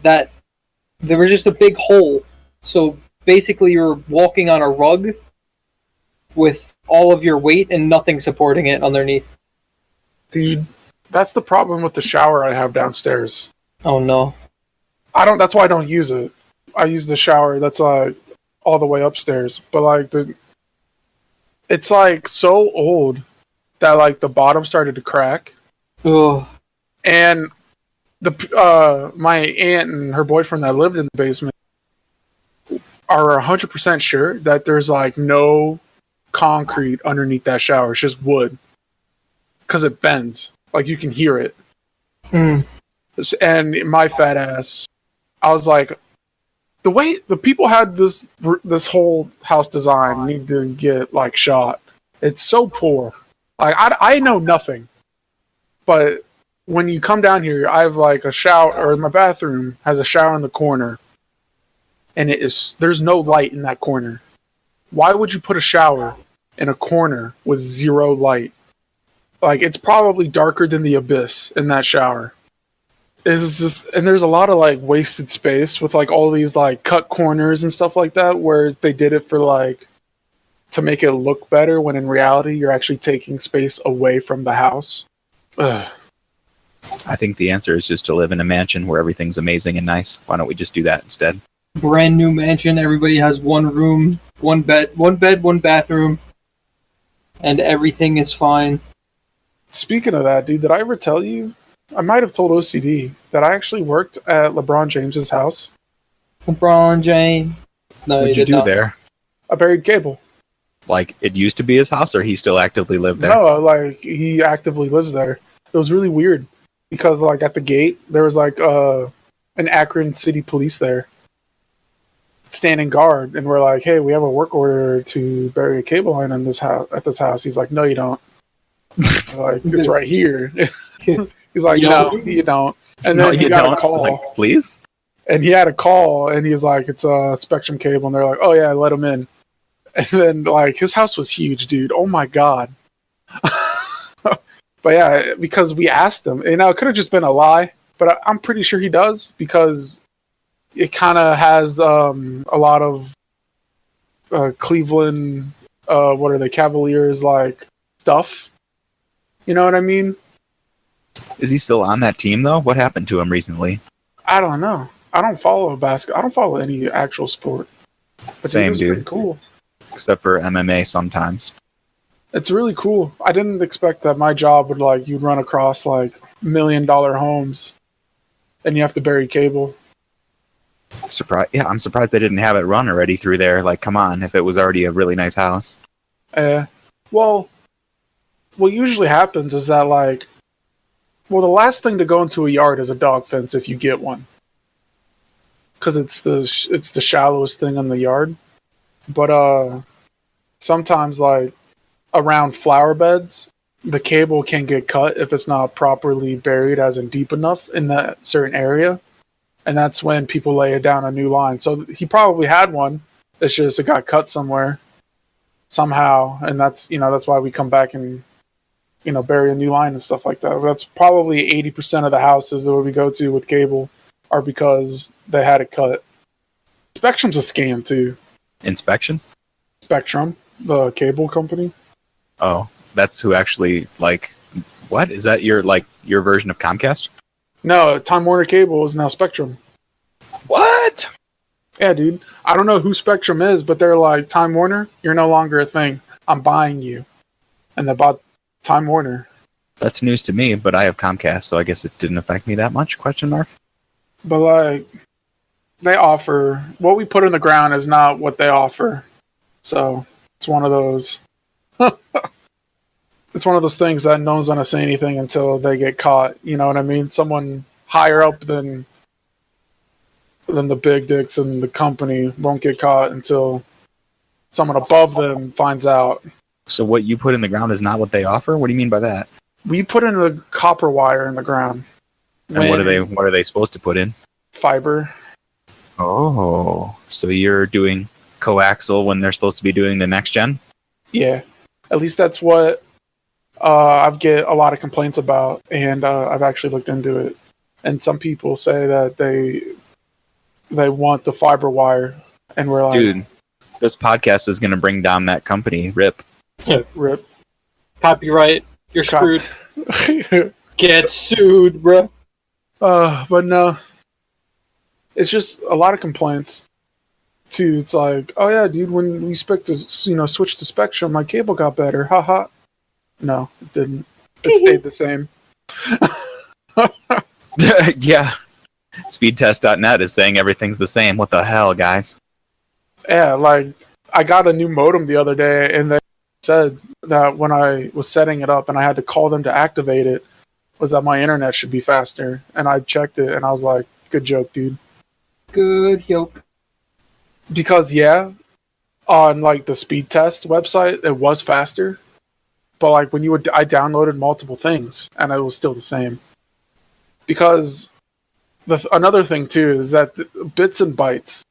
that there was just a big hole. So basically you're walking on a rug with all of your weight and nothing supporting it underneath. Dude, that's the problem with the shower I have downstairs. Oh no. That's why I don't use it. I use the shower that's all the way upstairs. But like it's like so old that like the bottom started to crack. Ugh. And my aunt and her boyfriend that lived in the basement are 100% sure that there's like no concrete underneath that shower. It's just wood. Because it bends. Like you can hear it. Mm. And my fat ass, I was like, the way the people had this whole house design need to get like shot. It's so poor. Like I know nothing, but when you come down here, I have like a shower, or my bathroom has a shower in the corner, and there's no light in that corner. Why would you put a shower in a corner with zero light? Like it's probably darker than the abyss in that shower. is just, and there's a lot of like wasted space with like all these like cut corners and stuff like that, where they did it for like to make it look better, when in reality you're actually taking space away from the house. Ugh. I think the answer is just to live in a mansion where everything's amazing and nice. Why don't we just do that instead? Brand new mansion. Everybody has one room, one bed, one bathroom, and everything is fine. Speaking of that, dude, did I ever tell you? I might have told OCD that I actually worked at LeBron James's house. LeBron James. No, What'd you do there? I buried cable. Like, it used to be his house, or he still actively lived there? No, like he actively lives there. It was really weird because like at the gate there was like an Akron City Police there standing guard, and we're like, hey, we have a work order to bury a cable line in this house at this house. He's like, no, you don't. Like, it's right here. He's like, no, you don't. And then he got a call. Like, please? And he had a call, and he was like, it's a Spectrum cable. And they're like, oh, yeah, let him in. And then, like, his house was huge, dude. Oh, my God. But, yeah, because we asked him. And now it could have just been a lie, but I'm pretty sure he does, because it kind of has a lot of Cleveland, what are they, Cavaliers, like, stuff. You know what I mean? Is he still on that team, though? What happened to him recently? I don't know. I don't follow basketball. I don't follow any actual sport. But Same, dude. Pretty cool. Except for MMA sometimes. It's really cool. I didn't expect that my job would, like, you'd run across, like, $1 million homes and you have to bury cable. Yeah, I'm surprised they didn't have it run already through there. Like, come on, if it was already a really nice house. Well, what usually happens is that, like, well, the last thing to go into a yard is a dog fence if you get one, because it's the shallowest thing in the yard. But sometimes, like, around flower beds, the cable can get cut if it's not properly buried, as in deep enough in that certain area, and that's when people lay down a new line. So he probably had one. It's just it got cut somewhere, somehow, and that's why we come back and bury a new line and stuff like that. That's probably 80% of the houses that we go to with cable are because they had it cut. Spectrum's a scam too. Inspection? Spectrum, the cable company. Oh, that's who actually, like, what? Is that your version of Comcast? No, Time Warner Cable is now Spectrum. What? Yeah, dude. I don't know who Spectrum is, but they're like, Time Warner, you're no longer a thing. I'm buying you. And they bought Time Warner. That's news to me, but I have Comcast, so I guess it didn't affect me that much, question mark? But, like, they offer... What we put in the ground is not what they offer. So, it's one of those... It's one of those things that no one's going to say anything until they get caught. You know what I mean? Someone higher up than the big dicks in the company won't get caught until someone above them finds out. So what you put in the ground is not what they offer? What do you mean by that? We put in the copper wire in the ground. And what are they supposed to put in? Fiber. Oh, so you're doing coaxial when they're supposed to be doing the next gen? Yeah. At least that's what I've get a lot of complaints about, and I've actually looked into it. And some people say that they want the fiber wire, and we're like, dude, this podcast is going to bring down that company. Rip. Rip. Copyright. You're screwed. Get sued, bro. But no. It's just a lot of complaints. Too. It's like, oh yeah, dude, when we switched to Spectrum, my cable got better. Haha. No, it didn't. It stayed the same. Yeah. Speedtest.net is saying everything's the same. What the hell, guys? Yeah, like, I got a new modem the other day, and they said that when I was setting it up and I had to call them to activate it, was that my internet should be faster. And I checked it, and I was like, good joke, dude. Good joke. Because, yeah, on, like, the speed test website, it was faster. But, like, I downloaded multiple things, and it was still the same. Because another thing, too, is that bits and bytes,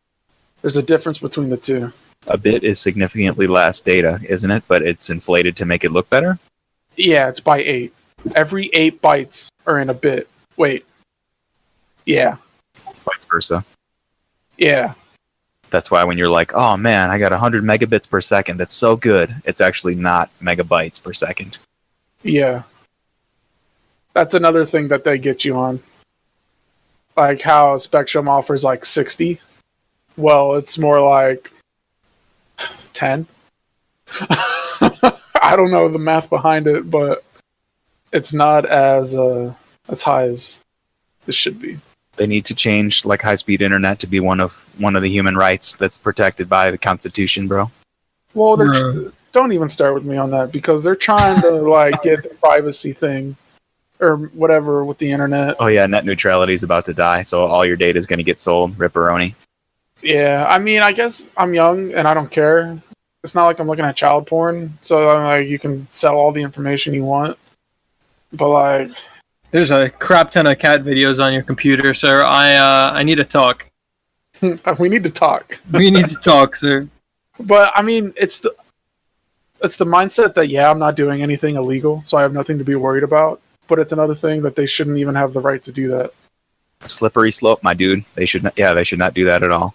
there's a difference between the two. A bit is significantly less data, isn't it? But it's inflated to make it look better? Yeah, it's by 8. Every 8 bytes are in a bit. Wait. Yeah. vice versa. Yeah. That's why when you're like, oh man, I got 100 megabits per second, that's so good. It's actually not megabytes per second. Yeah. That's another thing that they get you on. Like how Spectrum offers like 60. Well, it's more like 10. I don't know the math behind it, but it's not as high as it should be. They need to change like high-speed internet to be one of the human rights that's protected by the Constitution, bro. Well, don't even start with me on that because they're trying to like get the privacy thing or whatever with the internet. Oh yeah, net neutrality is about to die, so all your data is going to get sold. Ripperoni. Yeah, I mean, I guess I'm young and I don't care. It's not like I'm looking at child porn, so I'm like you can sell all the information you want. But like, There's a crap ton of cat videos on your computer, sir. I need to talk. we need to talk. We need to talk, sir. But I mean, it's the mindset that I'm not doing anything illegal, so I have nothing to be worried about. But it's another thing that they shouldn't even have the right to do that. Slippery slope, my dude. They should not. Yeah, they should not do that at all.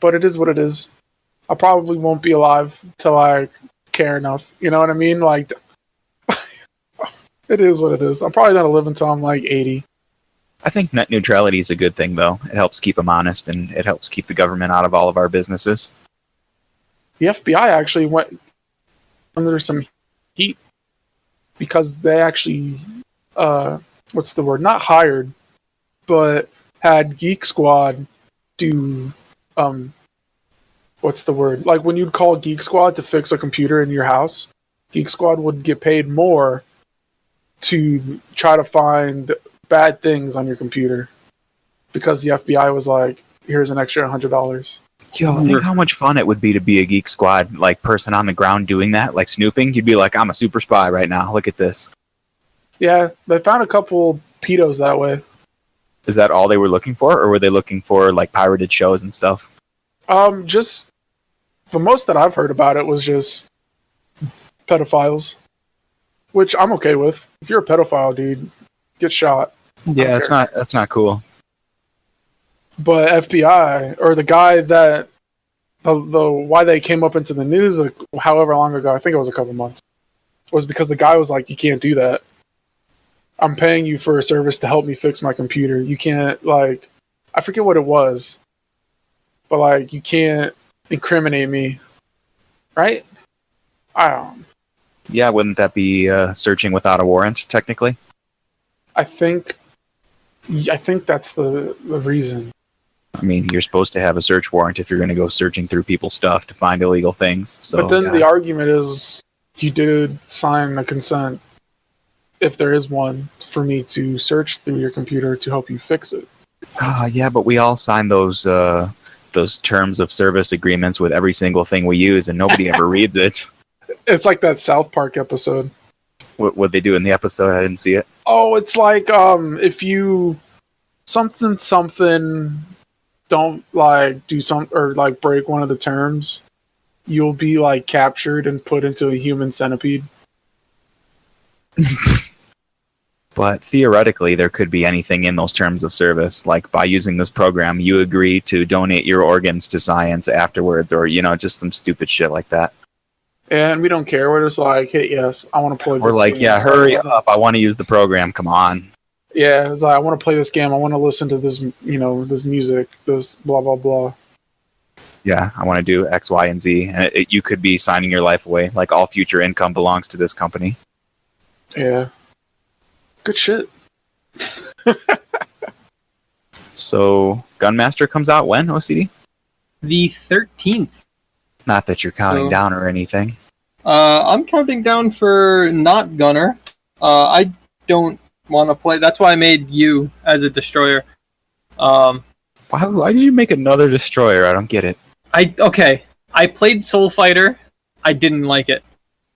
But it is what it is. I probably won't be alive till I care enough. You know what I mean? Like, it is what it is. I'm probably gonna live until I'm like 80. I think net neutrality is a good thing, though. It helps keep them honest, and it helps keep the government out of all of our businesses. The FBI actually went under some heat because they actually, what's the word? Not hired, but had Geek Squad do, what's the word? Like when you'd call Geek Squad to fix a computer in your house, Geek Squad would get paid more to try to find bad things on your computer because the FBI was like, here's an extra $100. Yo, think how much fun it would be to be a Geek Squad like person on the ground doing that, like snooping. You'd be like, I'm a super spy right now. Look at this. Yeah, they found a couple pedos that way. Is that all they were looking for, or were they looking for like pirated shows and stuff? Just the most that I've heard about it was just pedophiles, which I'm okay with. If you're a pedophile, dude, get shot. Yeah, that's not cool. But FBI or the guy that the why they came up into the news, like, however long ago, I think it was a couple months, was because the guy was like, you can't do that. I'm paying you for a service to help me fix my computer. You can't, like, I forget what it was, but like, you can't incriminate me, right? I don't. Yeah, wouldn't that be searching without a warrant, technically? I think that's the reason. I mean, you're supposed to have a search warrant if you're going to go searching through people's stuff to find illegal things. So, but then the argument is, you did sign a consent, if there is one, for me to search through your computer to help you fix it. Yeah, but we all sign those terms of service agreements with every single thing we use, and nobody ever reads it. It's like that South Park episode. What they do in the episode? I didn't see it. Oh, it's like if you something don't like do some or like break one of the terms, you'll be like captured and put into a human centipede. But theoretically, there could be anything in those terms of service. Like by using this program, you agree to donate your organs to science afterwards, or just some stupid shit like that. And we don't care. We're just like, hey, yes, I want to play this We're like, game. yeah, hurry up. I want to use the program. Come on. Yeah, it's like, I want to play this game. I want to listen to this, this music, this blah, blah, blah. Yeah, I want to do X, Y, and Z. And you could be signing your life away. Like all future income belongs to this company. Yeah. Good shit. So, Gunmaster comes out when, OCD? The 13th. Not that you're counting down or anything. I'm counting down for not Gunner. I don't want to play. That's why I made you as a destroyer. Why did you make another destroyer? I don't get it. I played Soul Fighter. I didn't like it.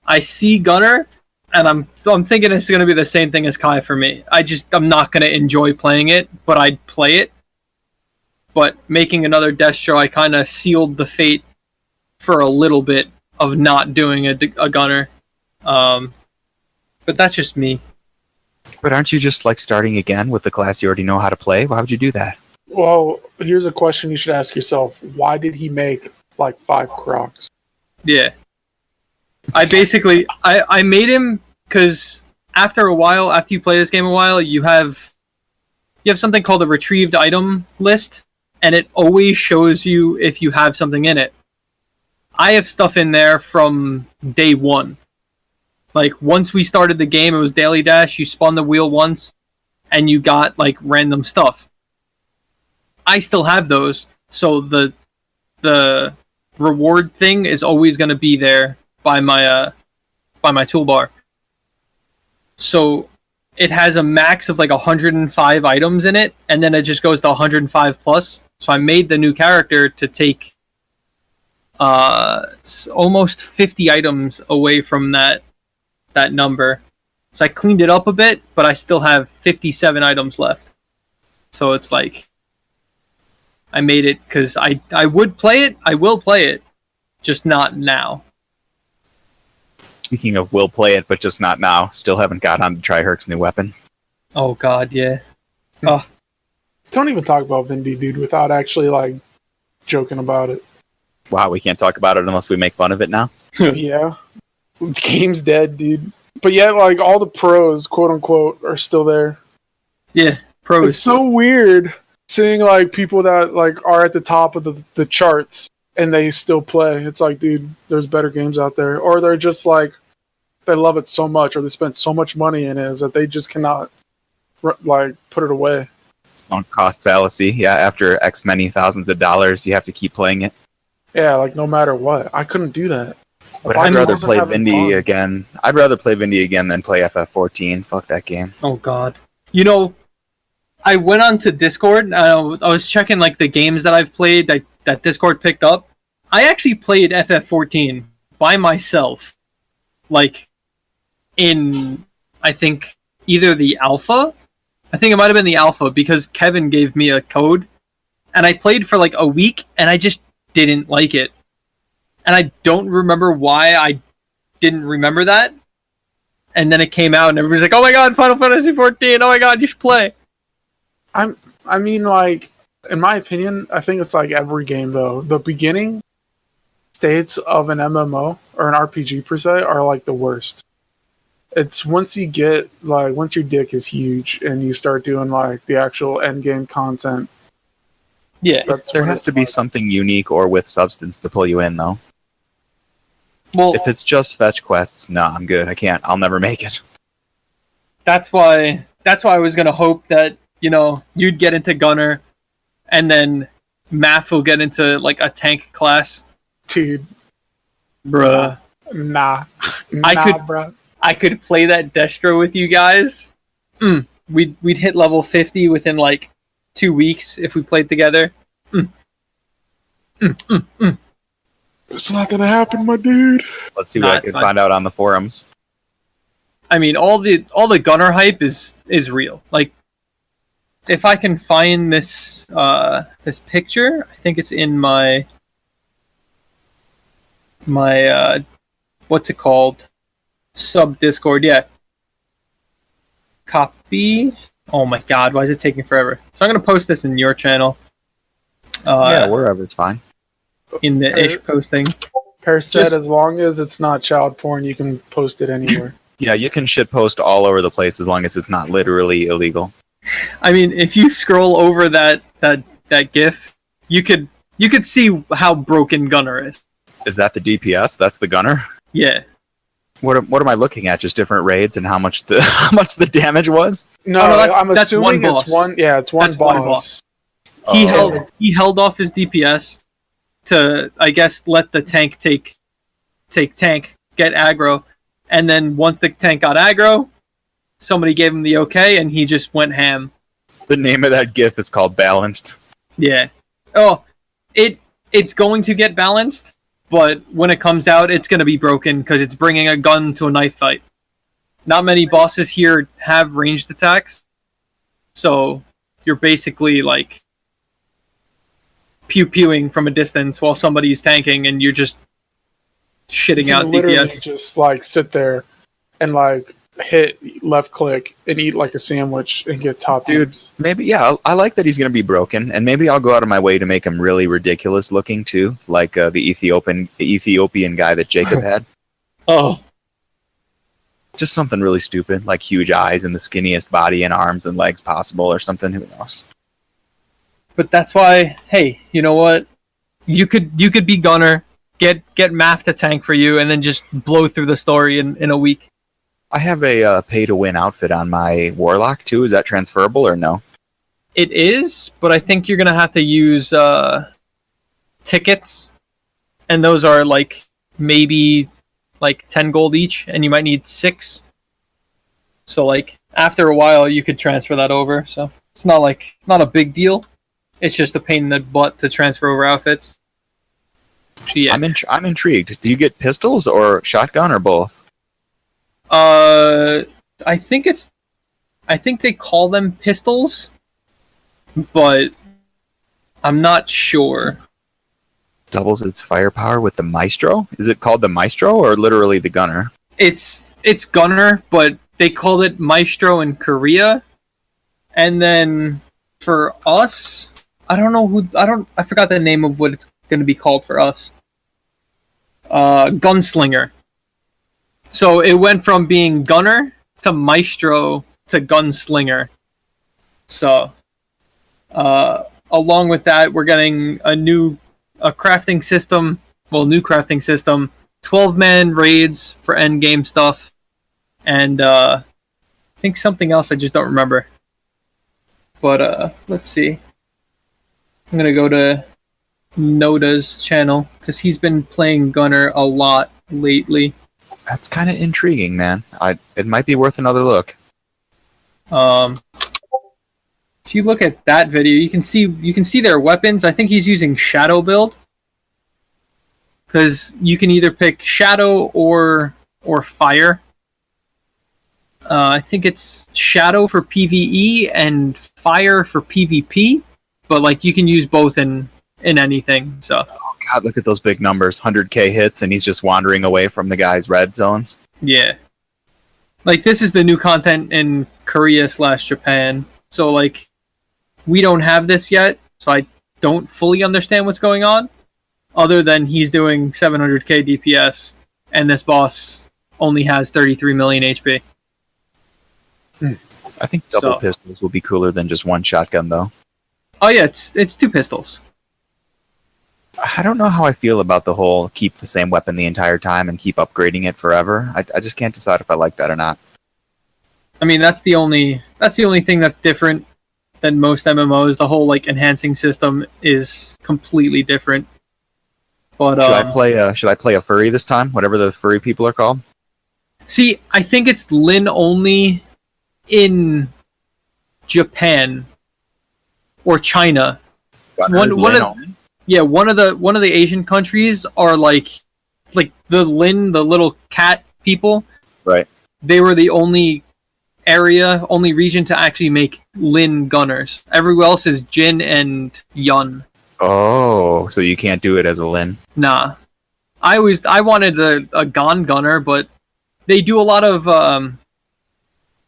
I see Gunner, and I'm thinking it's going to be the same thing as Kai for me. I'm not going to enjoy playing it, but I'd play it. But making another Destro, I kind of sealed the fate for a little bit of not doing a Gunner. But that's just me. But aren't you just like starting again with the class you already know how to play? Why would you do that? Well, here's a question you should ask yourself. Why did he make like 5 Crocs? Yeah. I made him because after a while, after you play this game a while, you have something called a retrieved item list, and it always shows you if you have something in it. I have stuff in there from day one. Like, once we started the game, it was Daily Dash, you spun the wheel once, and you got, like, random stuff. I still have those, so the reward thing is always going to be there by my toolbar. So it has a max of like 105 items in it, and then it just goes to 105 plus. So I made the new character to take almost 50 items away from that number. So I cleaned it up a bit, but I still have 57 items left. So it's like I made it because I would play it. I will play it, just not now. Speaking of will play it, but just not now. Still haven't got on to try Herc's new weapon. Oh God, yeah. Don't even talk about Vindy, dude, without actually like joking about it. Wow, we can't talk about it unless we make fun of it now. Yeah. The game's dead, dude. But yet, like, all the pros, quote unquote, are still there. Yeah, pros. It's so weird seeing, like, people that, like, are at the top of the charts and they still play. It's like, dude, there's better games out there. Or they're just, like, they love it so much or they spent so much money in it is that they just cannot, like, put it away. Sunk cost fallacy. Yeah, after X many thousands of dollars, you have to keep playing it. Yeah, like, no matter what. I couldn't do that. But I'd rather play Vindy again. I'd rather play Vindy again than play FF14. Fuck that game. Oh God. You know, I went onto Discord. I was checking like the games that I've played that Discord picked up. I actually played FF14 by myself, like in I think either the alpha. I think it might have been the alpha because Kevin gave me a code, and I played for like a week, and I just didn't like it. And I don't remember why I didn't remember that. And then it came out, and everybody's like, "Oh my God, Final Fantasy 14! Oh my God, you should play." I mean, like, in my opinion, I think it's like every game though. The beginning states of an MMO or an RPG per se are like the worst. It's once you get like once your dick is huge and you start doing like the actual end game content. Yeah, there has to be something unique or with substance to pull you in, though. Well, if it's just fetch quests, no, I'm good. I can't. I'll never make it. That's why I was gonna hope that, you know, you'd get into Gunner, and then Maph will get into like a tank class. Dude, bruh, nah, bruh. I could play that Destro with you guys. We'd hit level 50 within like 2 weeks if we played together. It's not gonna happen, my dude. Let's see what I can find out on the forums. I mean, all the Gunner hype is real. Like, if I can find this this picture, I think it's in my what's it called? Sub Discord, yeah. Copy. Oh my God, why is it taking forever? So I'm gonna post this in your channel. Yeah, wherever, it's fine. In the ish posting. Pere said as long as it's not child porn, you can post it anywhere. Yeah, you can shitpost all over the place as long as it's not literally illegal. I mean, if you scroll over that GIF, you could see how broken Gunner is. Is that the DPS? That's the Gunner? Yeah. What am I looking at? Just different raids and how much the damage was? No, I'm assuming it's one. Yeah, it's one boss. He held off his DPS to, I guess, let the tank take tank, get aggro, and then once the tank got aggro, somebody gave him the okay, and he just went ham. The name of that GIF is called Balanced. Yeah. Oh, it's going to get balanced, but when it comes out, it's going to be broken because it's bringing a gun to a knife fight. Not many bosses here have ranged attacks, so you're basically like pew-pewing from a distance while somebody's tanking, and you're just shitting out DPS. Just like sit there and like hit left click and eat like a sandwich and get top dudes. Maybe, yeah. I like that he's going to be broken, and maybe I'll go out of my way to make him really ridiculous looking too, like the Ethiopian guy that Jacob had. Oh, Just something really stupid, like huge eyes and the skinniest body and arms and legs possible, or something. Who knows? but that's why. Hey, you know what? You could be Gunner, get Maph to tank for you, and then just blow through the story in a week. I have a pay-to-win outfit on my Warlock too. Is that transferable or no? It is, but I think you're gonna have to use tickets, and those are like maybe like 10 gold each, and you might need 6. So like after a while, you could transfer that over. So it's not a big deal. It's just a pain in the butt to transfer over outfits. So, yeah. I'm intrigued. Do you get pistols or shotgun or both? I think they call them pistols, but I'm not sure. Doubles its firepower with the Maestro? Is it called the Maestro or literally the Gunner? It's Gunner, but they called it Maestro in Korea. And then for us, I forgot the name of what it's going to be called for us. Gunslinger. So it went from being Gunner to Maestro to Gunslinger. So, along with that, we're getting a new crafting system. Well, new crafting system. 12-man raids for endgame stuff. And I think something else I just don't remember. But let's see. I'm going to go to Noda's channel because he's been playing Gunner a lot lately. That's kind of intriguing, man. It might be worth another look. If you look at that video, you can see their weapons. I think he's using Shadow build because you can either pick Shadow or Fire. I think it's Shadow for PvE and Fire for PvP, but like you can use both in anything. So. Oh God, look at those big numbers! 100k hits, and he's just wandering away from the guy's red zones. Yeah, like this is the new content in Korea/Japan. So like, we don't have this yet, so I don't fully understand what's going on. Other than he's doing 700k DPS, and this boss only has 33 million HP. I think double pistols will be cooler than just one shotgun, though. Oh yeah, it's 2 pistols. I don't know how I feel about the whole keep the same weapon the entire time and keep upgrading it forever. I just can't decide if I like that or not. I mean, that's the only thing that's different than most MMOs. The whole like enhancing system is completely different. But should I play a furry this time? Whatever the furry people are called. See, I think it's Lin only in Japan or China. One of the Asian countries are like the Lin, the little cat people. Right. They were the only region to actually make Lin gunners. Everywhere else is Jin and Yun. Oh, so you can't do it as a Lin? Nah. I wanted a Gon gunner, but they do a lot of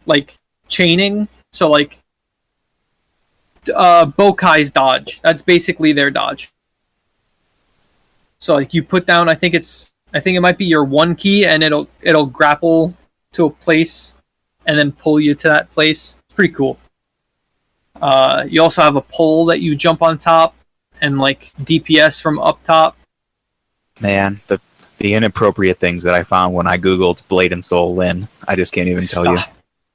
like chaining. So like Bokai's dodge. That's basically their dodge. So like you put down, I think it might be your 1 key, and it'll grapple to a place and then pull you to that place. It's pretty cool. You also have a pole that you jump on top and like DPS from up top. Man, the inappropriate things that I found when I googled Blade and Soul Lin, I just can't even tell you.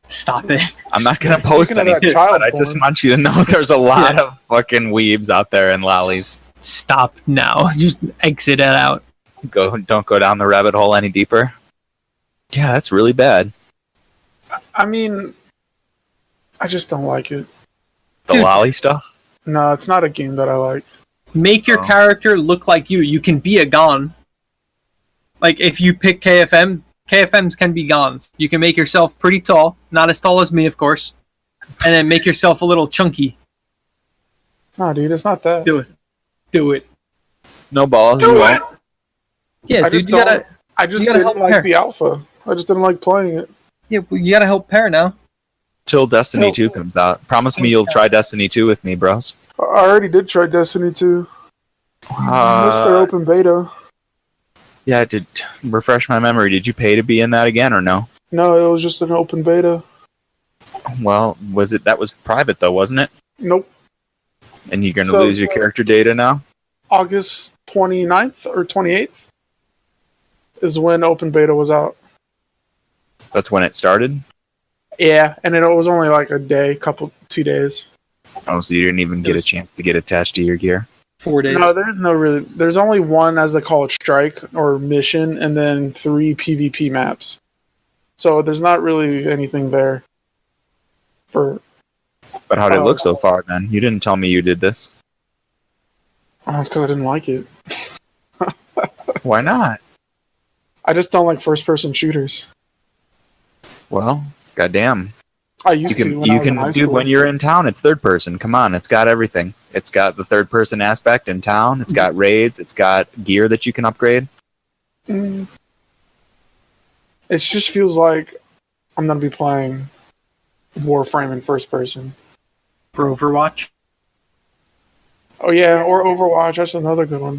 Stop it. I'm not going to post anything, but I just want you to know there's a lot of fucking weebs out there and lollies. Stop now. Just exit it out. Don't go down the rabbit hole any deeper. Yeah, that's really bad. I mean, I just don't like it. The lolly stuff? No, it's not a game that I like. Make your character look like you. You can be a Gon. Like, if you pick KFMs can be Gons. You can make yourself pretty tall. Not as tall as me, of course. And then make yourself a little chunky. Nah, dude, it's not that. Do it. No balls. Do it! Yeah, I dude, just didn't like the alpha. I just didn't like playing it. Yeah, well, you gotta help Pere now. Till Destiny 2 comes out. Promise me you'll try Destiny 2 with me, bros. I already did try Destiny 2. Missed their open beta. Yeah, did refresh my memory. Did you pay to be in that again or no? No, it was just an open beta. Well, that was private though, wasn't it? Nope. And you're gonna lose your character data now? August 29th or 28th is when open beta was out. That's when it started? Yeah, and it was only like a day, 2 days. Oh, so you didn't even get a chance to get attached to your gear? 4 days. No, there's only one, as they call it, strike or mission, and then 3 PvP maps. So there's not really anything there. But how did it look so far then? You didn't tell me you did this. Oh, it's because I didn't like it. Why not? I just don't like first-person shooters. Well, goddamn. I used to when I was in high school. When you're in town, it's third person. Come on, it's got everything. It's got the third person aspect in town. It's got raids. It's got gear that you can upgrade. It just feels like I'm gonna be playing Warframe in first person. For Overwatch? Oh yeah, or Overwatch. That's another good one.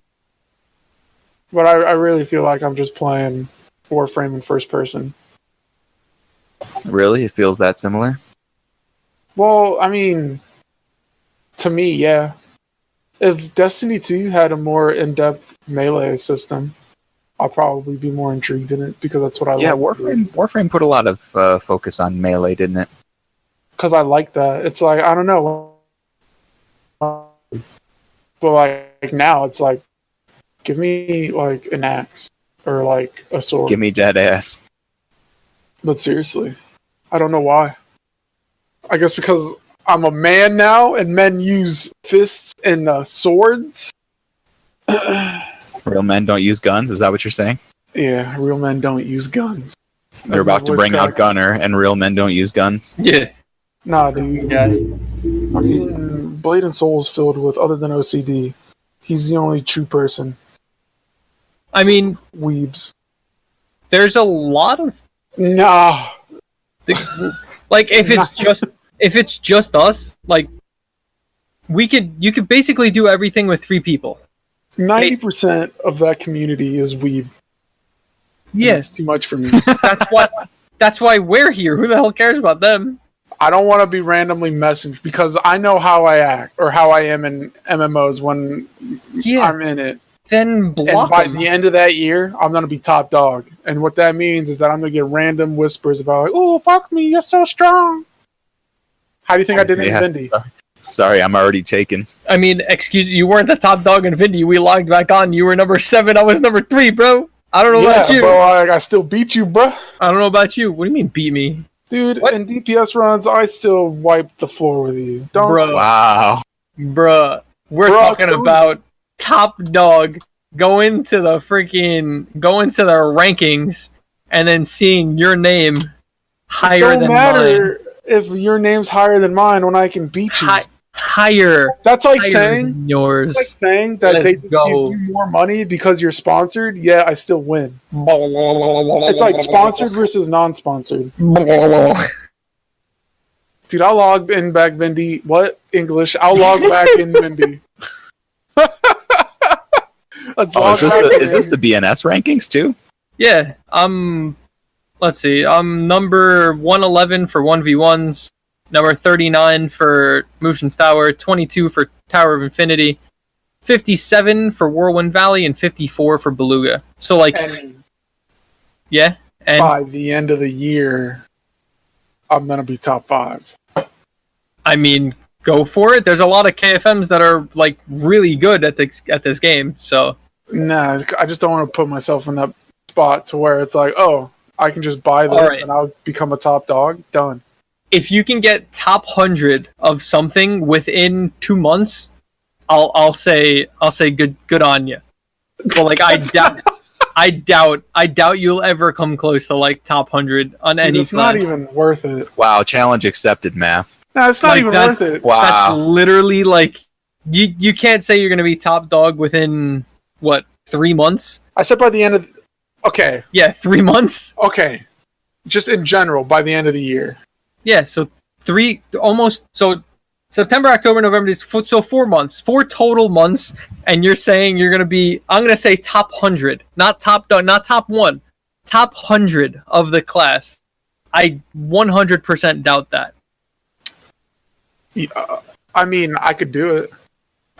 But I really feel like I'm just playing Warframe in first person. Really? It feels that similar? Well, I mean, to me, yeah. If Destiny 2 had a more in-depth melee system, I'll probably be more intrigued in it because that's what I like. Yeah, Warframe put a lot of focus on melee, didn't it? Because I like that. It's like, I don't know. But like now, it's like, give me like an axe or like a sword. Give me dead ass. But seriously, I don't know why. I guess because I'm a man now, and men use fists and swords. Real men don't use guns? Is that what you're saying? Yeah, real men don't use guns. They're about to bring out Gunner, and real men don't use guns? Yeah. Nah, dude. Yeah. Fucking Blade and Soul is filled with, other than OCD, he's the only true person. I mean, Weebs. there's a lot of Nah. like if it's just us, like you could basically do everything with 3 people. 90% of that community is weeb. Yeah, it's too much for me. That's why we're here. Who the hell cares about them? I don't want to be randomly messaged because I know how I act or how I am in MMOs when I'm in it. Then block and by them. the end of that year, I'm going to be top dog. And what that means is that I'm going to get random whispers about, like, oh, fuck me, you're so strong. How do you think I did in Vindy? Sorry, I'm already taken. I mean, excuse you weren't the top dog in Vindy. We logged back on. You were number 7. I was number 3, bro. I don't know about you. Bro, I still beat you, bro. I don't know about you. What do you mean beat me? Dude, in DPS runs, I still wipe the floor with you. Bro. Wow. Bruh. We're talking about top dog going to the rankings and then seeing your name higher than mine. It don't matter if your name's higher than mine when I can beat you. Higher. That's like saying yours. That's like saying that they give you more money because you're sponsored. Yeah, I still win. It's like sponsored versus non-sponsored. Dude, I'll log in back Vindy. What? English. I'll log back in Vindy. Is this the BNS rankings too? Yeah. Let's see. I'm number 111 for 1v1s. Number 39 for Mushin's Tower, 22 for Tower of Infinity, 57 for Whirlwind Valley, and 54 for Beluga. So, like, yeah. And by the end of the year, I'm gonna be top 5. I mean, go for it. There's a lot of KFMs that are like really good at this game. So, nah, I just don't want to put myself in that spot to where it's like, oh, I can just buy this and I'll become a top dog. Done. If you can get top 100 of something within 2 months, I'll say good on you. But like I doubt you'll ever come close to like top 100 on any. It's not even worth it. Wow, challenge accepted, Maph. No, it's not even worth it. Wow, that's literally like you can't say you're gonna be top dog within what 3 months. I said by the end of. Okay. Yeah, 3 months. Okay. Just in general, by the end of the year. Yeah, so September, October, November, so 4 months, 4 total months, and you're saying you're going to be, I'm going to say top 100, not top 1, top 100 of the class. I 100% doubt that. Yeah, I mean, I could do it.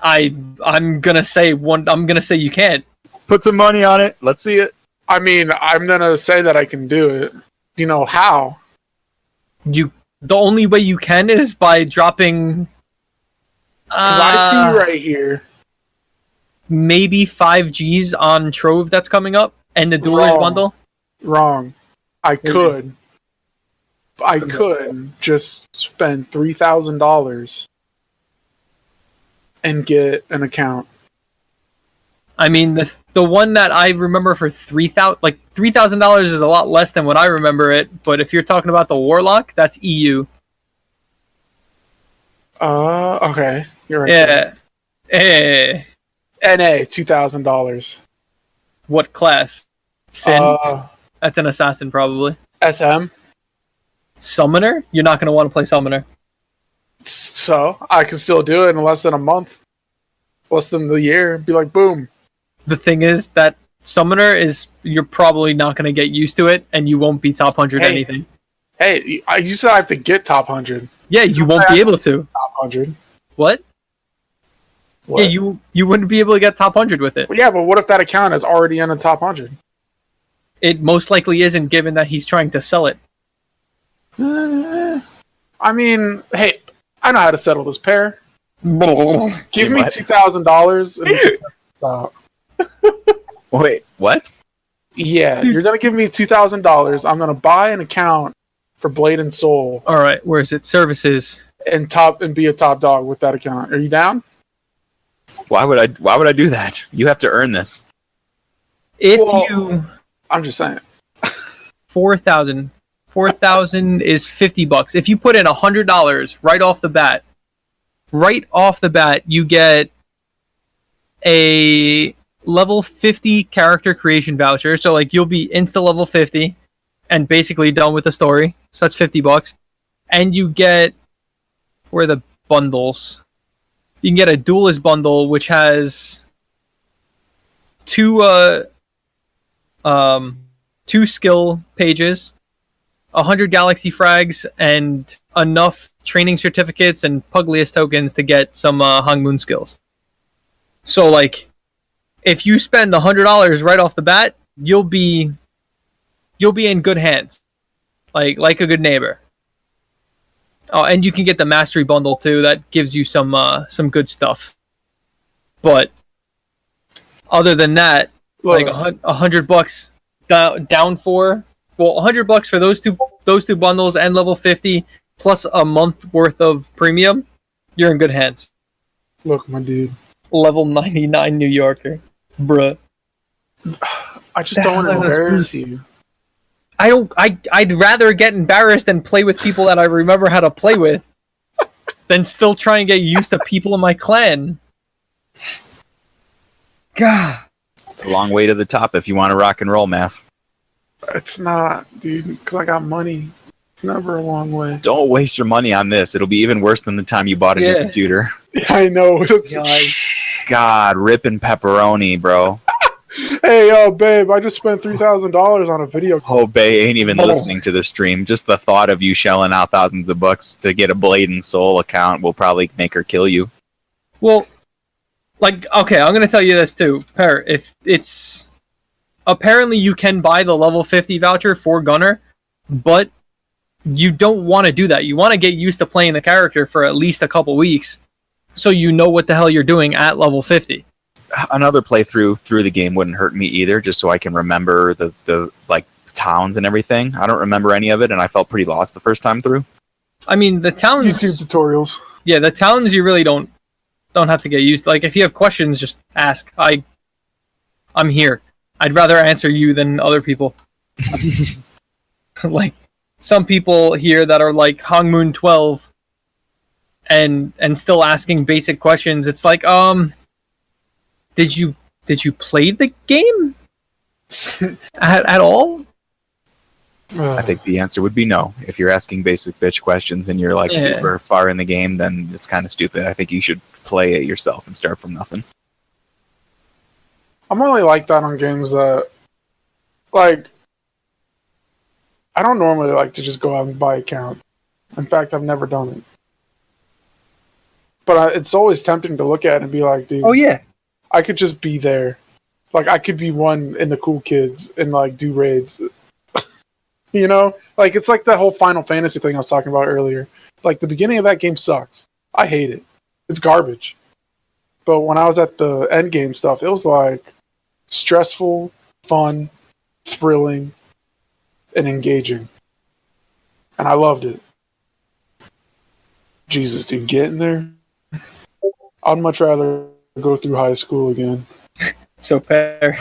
I'm going to say you can't. Put some money on it. Let's see it. I mean, I'm going to say that I can do it. You know how? The only way you can is by dropping. Because I see right here. Maybe 5 Gs on Trove that's coming up, and the Duelers bundle. Wrong. I could just spend $3,000 and get an account. I mean, the one that I remember for $3,000 is a lot less than what I remember it. But if you're talking about the Warlock, that's EU. Okay, you're right. Yeah. NA $2,000. What class? Sin. That's an assassin, probably. SM. Summoner? You're not going to want to play Summoner. So I can still do it in less than a month, less than the year. Be like, boom. The thing is that Summoner you're probably not going to get used to it, and you won't be top 100 anything. Hey, you said I have to get top 100. Yeah, you won't be able to. Top 100. What? Yeah, you wouldn't be able to get top 100 with it. Well, yeah, but what if that account is already in the top 100? It most likely isn't, given that he's trying to sell it. I mean, hey, I know how to settle this, Pere. Give me $2,000 and stop. Wait, what? Yeah, you're gonna give me $2,000. I'm gonna buy an account for Blade and Soul. All right, where is it? Services and be a top dog with that account. Are you down? Why would I do that? You have to earn this. I'm just saying. 4,000 is $50. If you put in $100 right off the bat, you get a level 50 character creation voucher. So like you'll be insta level 50 and basically done with the story. So that's $50. And you get the bundles. You can get a Duelist bundle which has two skill pages, 100 galaxy frags, and enough training certificates and Puglius tokens to get some Hong Moon skills. So like if you spend $100 right off the bat, you'll be in good hands, like a good neighbor. Oh, and you can get the mastery bundle too. That gives you some good stuff. But other than that, like $100 down for $100 for those two bundles and level 50 plus a month worth of premium, you're in good hands. Look, my dude. Level 99 New Yorker. Bruh. I just don't want to embarrass you. I'd rather get embarrassed and play with people that I remember how to play with than still try and get used to people in my clan. God. It's a long way to the top if you want to rock and roll, Maph. It's not, dude, because I got money. It's never a long way. Don't waste your money on this. It'll be even worse than the time you bought a new computer. Yeah, I know. God, ripping pepperoni, bro. Hey, yo, babe, I just spent $3,000 on a video. Oh, babe, ain't even listening to the stream. Just the thought of you shelling out thousands of bucks to get a Blade and Soul account will probably make her kill you. Well, like, okay, I'm going to tell you this too, Pere. If it's... Apparently you can buy the level 50 voucher for Gunner, but you don't want to do that. You want to get used to playing the character for at least a couple weeks so you know what the hell you're doing at level 50. Another playthrough through the game wouldn't hurt me either, just so I can remember the like towns and everything. I don't remember any of it, and I felt pretty lost the first time through. I mean, the towns... YouTube tutorials. Yeah, the towns you really don't have to get used to. Like, if you have questions, just ask. I'm here. I'd rather answer you than other people. Like, some people here that are like Hong Moon 12 and still asking basic questions. It's like, did you play the game at all? I think the answer would be no. If you're asking basic bitch questions and you're like super far in the game, then it's kind of stupid. I think you should play it yourself and start from nothing. I'm really like that on games that, like, I don't normally like to just go out and buy accounts. In fact, I've never done it. But it's always tempting to look at and be like, dude, Oh yeah, I could just be there. Like, I could be one in the cool kids and, like, do raids. You know? Like, it's like that whole Final Fantasy thing I was talking about earlier. Like, the beginning of that game sucks. I hate it. It's garbage. But when I was at the end game stuff, it was, like, stressful, fun, thrilling, and engaging. And I loved it. Jesus, dude, getting there? I'd much rather go through high school again. so Pere.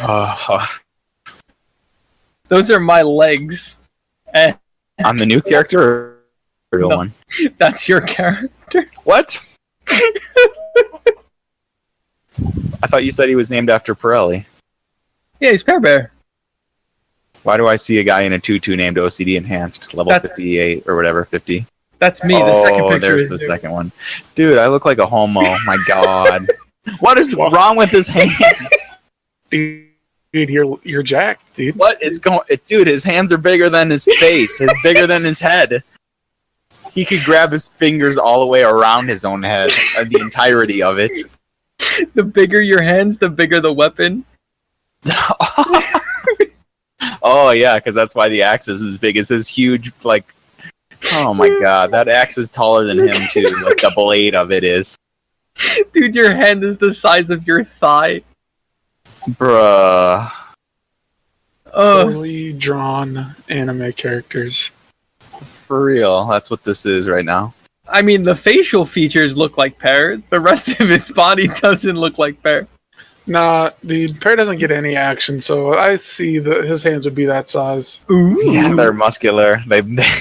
Those are my legs. And On the new character or the real one? that's your character. What? I thought you said he was named after Perelli. Yeah, he's Pere. Why do I see a guy in a tutu named OCD Enhanced, level 58 or whatever, 50? That's me. The second picture there's is the dude. second one. Dude, I look like a homo. My God. What is wrong with his hand? Dude, you're jacked, dude. What is going... Dude, his hands are bigger than his face. It's bigger than his head. He could grab his fingers all the way around his own head. The entirety of it. The bigger your hands, the bigger the weapon. Oh, yeah, because that's why the axe is as big as his huge, like... Oh, my God. That axe is taller than him, too. Like, the blade of it is. Dude, your hand is the size of your thigh. Bruh. Poorly drawn anime characters. For real. That's what this is right now. I mean, the facial features look like Pere. The rest of his body doesn't look like Pere. Nah, dude, Pere doesn't get any action, so I see that his hands would be that size. Ooh. Yeah, they're muscular.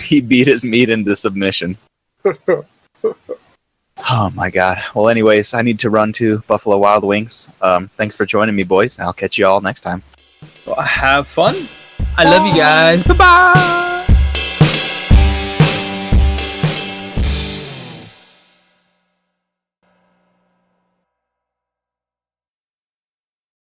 He beat his meat into submission. Oh my God. Well, anyways, I need to run to Buffalo Wild Wings. Thanks for joining me, boys. I'll catch you all next time. Well, have fun. I love you guys. Bye-bye.